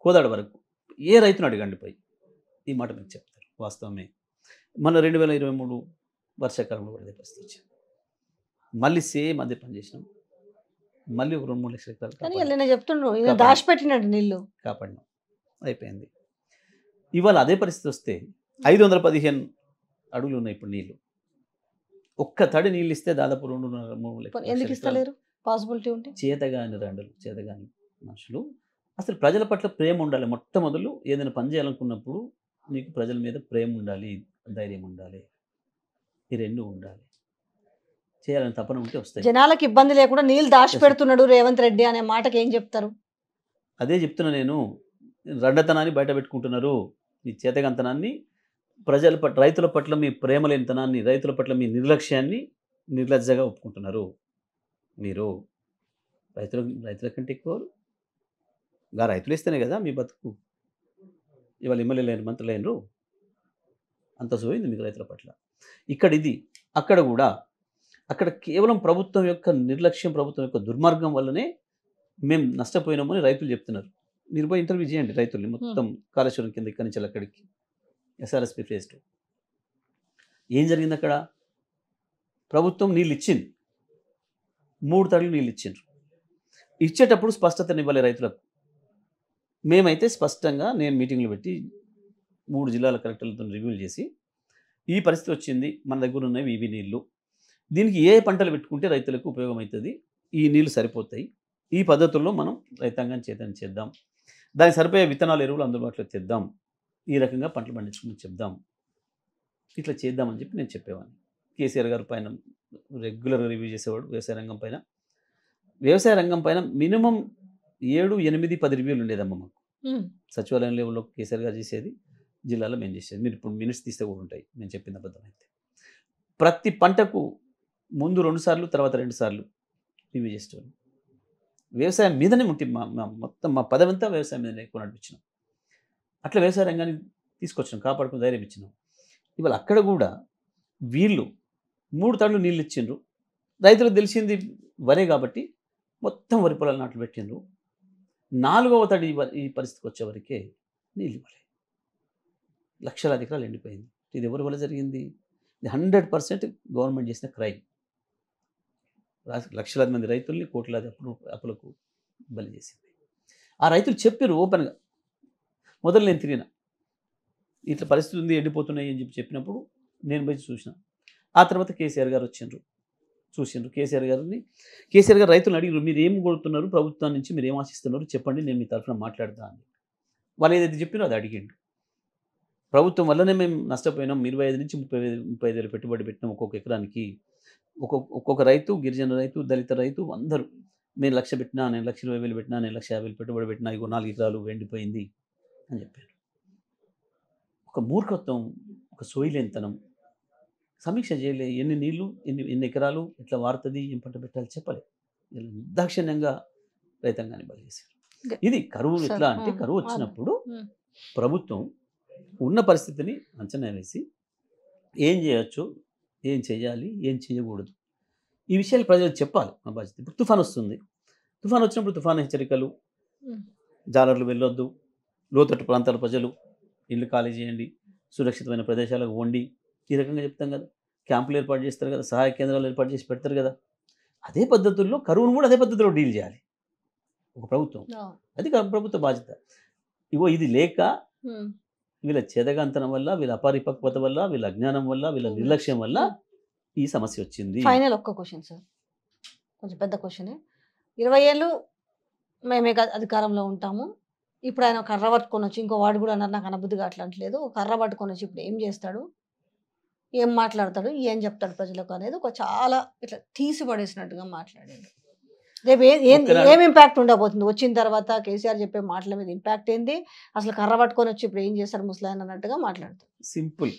కోదాడ వరకు ఏ రైతును అడగండి పోయి ఈ మాట మీకు చెప్తారు. వాస్తవమే, మన 2023 వర్షాకాలంలో కూడా అదే పరిస్థితి వచ్చింది. మళ్ళీ సేమ్ అదే పని చేసినాం, మళ్ళీ ఒక 2-3 లక్షల ఎకరాలు చెప్తున్నాడు దాచిపెట్టినట్టు నీళ్ళు కాపాడినాం, అయిపోయింది. ఇవాళ అదే పరిస్థితి వస్తే 515 అడుగులు ఉన్నాయి ఇప్పుడు నీళ్ళు. ఒక్క తడి నీళ్ళు ఇస్తే దాదాపు 2.5-3 లక్షలు. పాసిబిలిటీ ఉంటే చేతగాని రండులు, చేతగాని మనుషులు. అసలు ప్రజల పట్ల ప్రేమ ఉండాలి. మొట్టమొదలు ఏదైనా పని చేయాలనుకున్నప్పుడు నీకు ప్రజల మీద ప్రేమ ఉండాలి, ధైర్యం ఉండాలి, ఈ రెండు ఉండాలి. చేయాలని తపన ఉంటే వస్తాయి. జనాలకు ఇబ్బంది లేకుండా నీళ్ళు దాచి పెడుతున్నాడు రేవంత్ రెడ్డి అనే మాటకి ఏం చెప్తారు? అదే చెప్తున్నా నేను, రండతనాన్ని బయట పెట్టుకుంటున్నారు. మీ చేతగంతనాన్ని, ప్రజల పట్ల, రైతుల పట్ల మీ ప్రేమ లేనితనాన్ని, రైతుల పట్ల మీ నిర్లక్ష్యాన్ని నిర్లజ్జగా ఒప్పుకుంటున్నారు. మీరు రైతుల కంటే ఎక్కువ రైతులు ఇస్తేనే కదా మీ బతుకు. ఇవాళ ఎమ్మెల్యే లేని, మంత్రులు లేనరు, అంత సోయింది మీకు రైతుల పట్ల. ఇక్కడ ఇది, అక్కడ కూడా, అక్కడ కేవలం ప్రభుత్వం యొక్క నిర్లక్ష్యం, ప్రభుత్వం యొక్క దుర్మార్గం వల్లనే మేము నష్టపోయినామని రైతులు చెప్తున్నారు. మీరు పోయి ఇంటర్వ్యూ చేయండి రైతుల్ని, మొత్తం కాళేశ్వరం కింద ఇక్కడి నుంచి అక్కడికి, ఎస్ఆర్ఎస్పి ఫేజ్ 2 ఏం జరిగింది అక్కడ? ప్రభుత్వం నీళ్ళు ఇచ్చింది, 3 తడులు నీళ్ళు ఇచ్చిండ్రు. ఇచ్చేటప్పుడు స్పష్టతనివ్వాలి రైతులకు. మేమైతే స్పష్టంగా, నేను మీటింగ్లు పెట్టి 3 జిల్లాల కలెక్టర్లతో రివ్యూలు చేసి ఈ పరిస్థితి వచ్చింది, మన దగ్గర ఉన్నవి ఇవి నీళ్లు, దీనికి ఏ పంటలు పెట్టుకుంటే రైతులకు ఉపయోగమవుతుంది, ఈ నీళ్లు సరిపోతాయి, ఈ పద్ధతుల్లో మనం రైతాంగాన్ని చైతన్యం చేద్దాం, దానికి సరిపోయే విత్తనాలు ఎరువులు అందుబాటులో తెద్దాం, ఈ రకంగా పంటలు పండించుకుని చెప్దాం, ఇట్లా చేద్దామని చెప్పి నేను చెప్పేవాడిని. కేసీఆర్ గారు పైన రెగ్యులర్గా రివ్యూ చేసేవాడు వ్యవసాయ రంగం పైన మినిమం 7, 8, 10 రివ్యూలు ఉండేదమ్మ మాకు. సచివాలయం లెవెల్లో కేసీఆర్ గారు చేసేది, జిల్లాలో మేము చేసేది. మీరు ఇప్పుడు మినిట్స్ తీస్తే కూడా ఉంటాయి నేను చెప్పిన అబద్ధం అయితే. ప్రతి పంటకు ముందు 2 సార్లు, తర్వాత 2 సార్లు రివ్యూ చేసేవాళ్ళు. వ్యవసాయం మీదనే మొత్తం మా పదవంతా వ్యవసాయం మీదనే ఎక్కువ నడిపించినాం. అట్లా వ్యవసాయ రంగాన్ని తీసుకొచ్చినాం, కాపాడుకుని ధైర్యం ఇచ్చినాం. ఇవాళ అక్కడ కూడా వీళ్ళు 3 తడులు నీళ్ళు ఇచ్చిండ్రు, రైతులకు తెలిసింది వరే కాబట్టి మొత్తం వరి పొలాలు నాట్లు పెట్టిండ్రు. 4వ తడి ఈ పరిస్థితికి వచ్చేవరకే నీళ్ళు ఇవ్వలేదు. లక్షలాది ఎకరాలు ఎండిపోయింది. ఇది ఎవరి వల్ల జరిగింది? ఇది 100% గవర్నమెంట్ చేసిన క్రైమ్. లక్షలాది మంది రైతుల్ని కోట్లాది అప్పులకు బలి చేసింది. ఆ రైతులు చెప్పారు ఓపెన్గా. మొదలు నేను తిరిగిన, ఇట్లా పరిస్థితి ఉంది, ఎండిపోతున్నాయి అని చెప్పినప్పుడు నేను పోయి చూసిన. ఆ తర్వాత కేసీఆర్ గారు వచ్చిండ్రు, చూసిండ్రు. కేసీఆర్ గారు రైతులను అడిగారు, మీరు ఏం కోరుతున్నారు ప్రభుత్వం నుంచి, మీరు ఏం ఆశిస్తున్నారు చెప్పండి, నేను మీ తరఫున మాట్లాడతా అని. వాళ్ళు ఏదైతే చెప్పారో అది అడిగిండు. ప్రభుత్వం వల్లనే మేము నష్టపోయినాం, 25 నుంచి 35 వేలు పెట్టుబడి పెట్టినాం ఒక్కొక్క ఎకరానికి. ఒక్కొక్క రైతు, గిరిజన రైతు, దళిత రైతు అందరూ, నేను 1,00,000 పెట్టినా, నేను 1,20,000 పెట్టినా, నేను 1,50,000 పెట్టుబడి పెట్టినా, ఇగో 4 ఎకరాలు ఎండిపోయింది అని చెప్పారు. ఒక మూర్ఖత్వం, ఒక సోయిలేనితనం. సమీక్ష చేయలే, ఎన్ని నీళ్లు, ఎన్ని ఎకరాలు, ఎట్లా వారుతుంది, ఏం పంట పెట్టాలి చెప్పలే. నిర్దాక్షిణ్యంగా రైతాంగాన్ని బలి చేశారు. ఇది కరువు. ఎట్లా అంటే కరువు వచ్చినప్పుడు ప్రభుత్వం ఉన్న పరిస్థితిని అంచనా వేసి ఏం చేయొచ్చు, ఏం చేయాలి, ఏం చేయకూడదు, ఈ విషయాలు ప్రజలకు చెప్పాలి. మా బాధ్యత. ఇప్పుడు తుఫాన్ వస్తుంది, తుఫాన్ వచ్చినప్పుడు తుఫాన్ హెచ్చరికలు, జాలర్లు వెళ్ళొద్దు, లోతట్టు ప్రాంతాల ప్రజలు ఇల్లు ఖాళీ చేయండి, సురక్షితమైన ప్రదేశాలకు వండి, ఈ రకంగా చెప్తాం కదా. క్యాంపులు ఏర్పాటు చేస్తారు కదా, సహాయ కేంద్రాలు ఏర్పాటు చేసి పెడతారు కదా. అదే పద్ధతుల్లో కరువును కూడా అదే పద్ధతిలో డీల్ చేయాలి ఒక ప్రభుత్వం. అది ప్రభుత్వ బాధ్యత. ఇగో ఇది లేక వీళ్ళ చేదగాంతనం వల్ల, వీళ్ళ అపరిపక్వత వల్ల, వీళ్ళ అజ్ఞానం వల్ల, వీళ్ళ నిర్లక్ష్యం వల్ల ఈ సమస్య వచ్చింది. ఫైనల్ ఒక్క క్వశ్చన్ సార్, కొంచెం పెద్ద క్వశ్చనే. 20 ఏళ్ళు మేమే అధికారంలో ఉంటాము, ఇప్పుడు ఆయన కర్ర పట్టుకొని వచ్చి, ఇంకో వాడు కూడా అన్నారు నాకు అనబుద్ధిగా అట్లట్లేదు, కర్ర పట్టుకొని వచ్చి ఇప్పుడు ఏం చేస్తాడు, ఏం మాట్లాడతాడు, ఏం చెప్తాడు ప్రజలకు అనేది ఒక చాలా ఇట్లా తీసి పడేసినట్టుగా మాట్లాడాడు. రేపు ఏం ఇంపాక్ట్ ఉండబోతుంది వచ్చిన తర్వాత? కేసీఆర్ చెప్పే మాటల మీద ఇంపాక్ట్ ఏంది, అసలు కర్ర పట్టుకొని వచ్చి ఇప్పుడు ఏం చేస్తారు ముసలాయన అన్నట్టుగా మాట్లాడతారు. సింపుల్.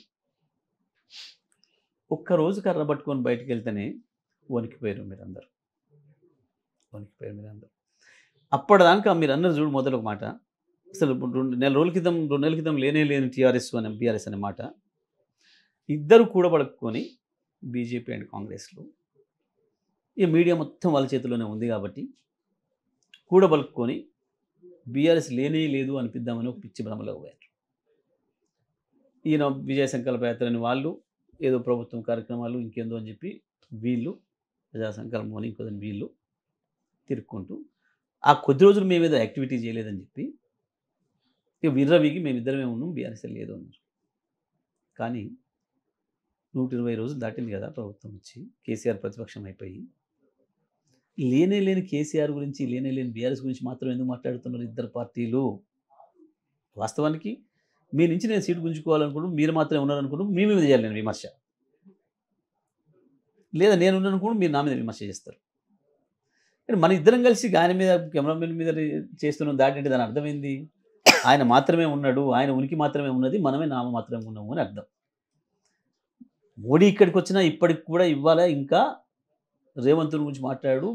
ఒక్కరోజు కర్ర పట్టుకొని బయటకు వెళ్తేనే వణికిపోయారు మీరందరూ. అప్పటిదాకా మీరు అన్నది చూడు, మొదలు ఒక మాట, అసలు 2 నెలల క్రితం లేని టీఆర్ఎస్ అని బీఆర్ఎస్ అనే మాట, ఇద్దరు కూడబడుకొని బీజేపీ అండ్ కాంగ్రెస్లో, ఈ మీడియా మొత్తం వాళ్ళ చేతిలోనే ఉంది కాబట్టి కూడబలుక్కొని బీఆర్ఎస్ లేనే లేదు అనిపిద్దామని ఒక పిచ్చి భ్రమలో పోయారు. ఈయన విజయ సంకల్ప యాత్రని వాళ్ళు, ఏదో ప్రభుత్వం కార్యక్రమాలు ఇంకేందో అని చెప్పి వీళ్ళు, ప్రజా సంకల్పం అని ఇంకోదని వీళ్ళు తిరుక్కుంటూ, ఆ కొద్ది రోజులు మేము ఏదో యాక్టివిటీ చేయలేదని చెప్పి ఇక విర్రవీగి మేమిద్దరమే ఉన్నాం, బీఆర్ఎస్ లేదు అన్నారు. కానీ 120 రోజులు దాటింది కదా ప్రభుత్వం వచ్చి, కేసీఆర్ ప్రతిపక్షం అయిపోయి, లేని కేసీఆర్ గురించి, లేని బీఆర్ఎస్ గురించి మాత్రం ఎందుకు మాట్లాడుతున్నారు ఇద్దరు పార్టీలు? వాస్తవానికి మీ నుంచి నేను సీటు గుంజుకోవాలనుకుంటూ మీరు మాత్రమే ఉన్నారనుకుంటూ మీ మీద చేయాలి నేను విమర్శ, లేదా నేను ఉన్నానుకుంటూ మీరు నా మీద విమర్శ చేస్తారు. కానీ మన ఇద్దరం కలిసి ఆయన మీద, కెమెరామెన్ మీద చేస్తున్న దాటి అంటే దాని అర్థమైంది, ఆయన మాత్రమే ఉన్నాడు, ఆయన ఉనికి మాత్రమే ఉన్నది, మనమే నామ మాత్రమే ఉన్నాము అని అర్థం. మోడీ ఇక్కడికి వచ్చినా ఇప్పటికి కూడా ఇవ్వాలా ఇంకా రేవంత్ గురించి మాట్లాడు,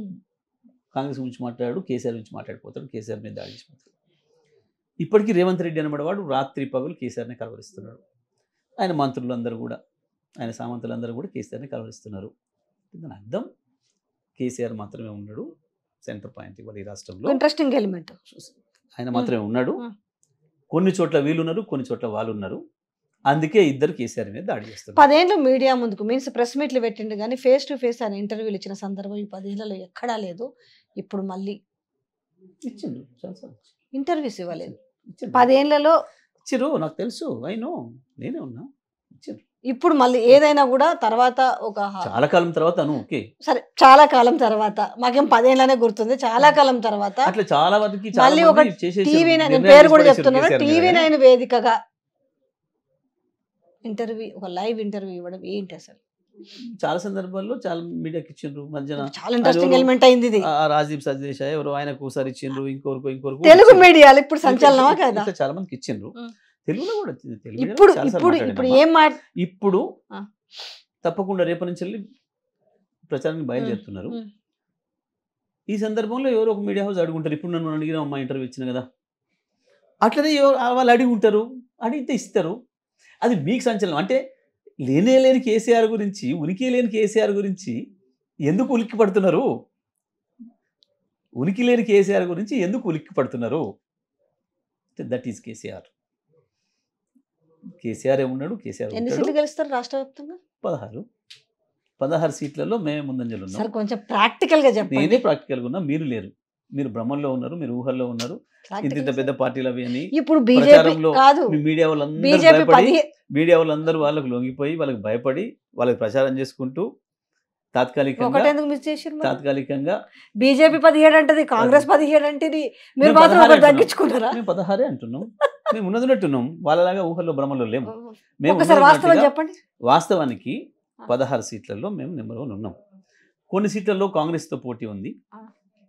కాంగ్రెస్ గురించి మాట్లాడు, కేసీఆర్ గురించి మాట్లాడిపోతాడు, కేసీఆర్ మీద దాడి చేసిపోతాడు. ఇప్పటికీ రేవంత్ రెడ్డి అనేవాడు రాత్రి పగలు కేసీఆర్ని కలవరిస్తున్నాడు. ఆయన మంత్రులందరూ కూడా, ఆయన సామంతులందరూ కూడా కేసీఆర్ని కలవరిస్తున్నారు. దాని అర్థం కేసీఆర్ మాత్రమే ఉన్నాడు సెంటర్ పాయింట్ ఇవాళ ఈ రాష్ట్రంలో. Interesting element. ఆయన మాత్రమే ఉన్నాడు. కొన్ని చోట్ల వీళ్ళు ఉన్నారు, కొన్ని చోట్ల వాళ్ళు ఉన్నారు. అందుకే ఇద్దరు కేసీఆర్ మీద దాడి చేస్తారు. 10 ఏళ్ళు మీడియా ముందుకు మీన్స్ ప్రెస్ మీట్లు పెట్టిండు కానీ ఫేస్ టు ఫేస్ ఆయన ఇంటర్వ్యూలు ఇచ్చిన సందర్భం ఈ 10 ఏళ్లలో ఎక్కడా లేదు. ఇప్పుడు మళ్ళీ ఇచ్చిండు, ఇంటర్వ్యూస్ ఇవ్వలేదు. 10 ఏళ్లలో ఇచ్చిర్రు, నాకు తెలుసు, అయినో నేనే ఉన్నా, ఇచ్చిర్రు. ఇప్పుడు మళ్ళీ ఏదైనా కూడా తర్వాత ఒక చాలా కాలం తర్వాత ఓకే, సరే చాలా కాలం తర్వాత, మాకేం 10 ఏళ్ళనే గుర్తుంది, చాలా కాలం తర్వాత అట్లా చాలా వరకు మళ్ళీ ఒక టీవీ నేను పేరు కూడా చెప్తున్నాను, టీవీ9 వేదికగా ఇంటర్వ్యూ, ఒక లైవ్ ఇంటర్వ్యూ ఇవ్వడం ఏంటి అసలు? చాలా సందర్భాల్లో చాలా మీడియాకి ఇచ్చిండ్రు. మధ్యన చాలా ఇంట్రెస్టింగ్ ఎలిమెంట్ అయింది ఇది. రాజీవ్ సజేష్ ఎవరు ఆయనకు ఒకసారి ఇచ్చిండ్రు, ఇంకొకరు తెలుగు మీడియాలు ఇప్పుడు సంచలనమా కదా? చాలా మందికి ఇచ్చిండ్రు, తెలుగులో కూడా వచ్చింది. ఇప్పుడు ఇప్పుడు ఇప్పుడు ఏం ఇప్పుడు తప్పకుండా రేపటి నుంచి వెళ్ళి ప్రచారానికి బయలుదేరుతున్నారు. ఈ సందర్భంలో ఎవరో ఒక మీడియా హౌస్ అడుగుంటారు, ఇప్పుడు నన్ను అడిగిన అమ్మా ఇంటర్వ్యూ ఇచ్చిన కదా, అట్లనే వాళ్ళు అడిగి ఉంటారు, అడిగితే ఇస్తారు. అది మీకు సంచలనం. అంటే లేని కేసీఆర్ గురించి, ఉనికి లేని కేసీఆర్ గురించి ఎందుకు ఉలిక్కి పడుతున్నారు? ఉనికి లేని కేసీఆర్ గురించి ఎందుకు ఉలిక్కి పడుతున్నారు? That is KCR. కేసీఆర్ ఏమున్నాడు? కేసీఆర్ ఎన్ని సీట్లు గెలుస్తారు రాష్ట్ర వ్యాప్తంగా? 16 సీట్లలో మేమే ముందంజలు ఉన్నాం. కొంచెం ప్రాక్టికల్ గా చెప్పండి. నేనే ప్రాక్టికల్గా ఉన్నా, మీరు లేరు, మీరు భ్రమంలో ఉన్నారు, మీరు ఊహల్లో ఉన్నారు. ఇంత పెద్ద పార్టీలు అవి అని ఇప్పుడు బీజేపీ కాదు, మీడియా వాళ్ళందరూ వాళ్ళకు లొంగిపోయి, వాళ్ళకి భయపడి, వాళ్ళకి ప్రచారం చేసుకుంటూ తాత్కాలికంగా బీజేపీ 17 అంటది, కాంగ్రెస్ 17 అంటది, మీరు మాత్రం తగ్గించుకున్నారా? మేము 16 అంటున్నాం, మేము ఉన్నదినట్టున్నాం, వాళ్ళలాగా ఊహల్లో భ్రమలో లేము. మేము చెప్పండి. వాస్తవానికి 16 సీట్లలో మేము నెంబర్ 1 ఉన్నాం. కొన్ని సీట్లలో కాంగ్రెస్తో పోటీ ఉంది,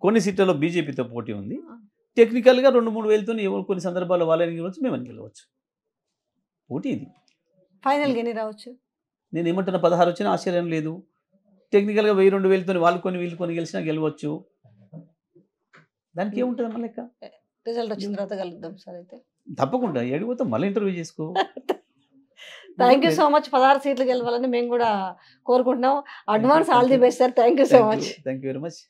కొన్ని సీట్లలో బీజేపీతో పోటీ ఉంది. టెక్నికల్గా 2-3 వేలతో ఎవరు కొన్ని సందర్భాల్లో వాళ్ళని గెలవచ్చు, మేము గెలవచ్చు. పోటీ ఇది. ఫైనల్గా ఎన్ని రావచ్చు? నేను ఏమంటున్నా, 16 వచ్చినా ఆశ్చర్యం లేదు. టెక్నికల్గా 1000-2 వేలతో వాళ్ళు కొన్ని వీళ్ళు కొన్ని గెలిచినా గెలవచ్చు. దానికి ఏముంటుంది మళ్ళీ లెక్క? రిజల్ట్ వచ్చిన తర్వాత కలుద్దాం సార్. అయితే తప్పకుండా ఏడిపోతాం, మళ్ళీ ఇంటర్వ్యూ చేసుకో. Thank you so much. 16 సీట్లు గెలవాలని మేము కూడా కోరుకుంటున్నాం. Advance all the best sir. Thank you so much. Thank you very much.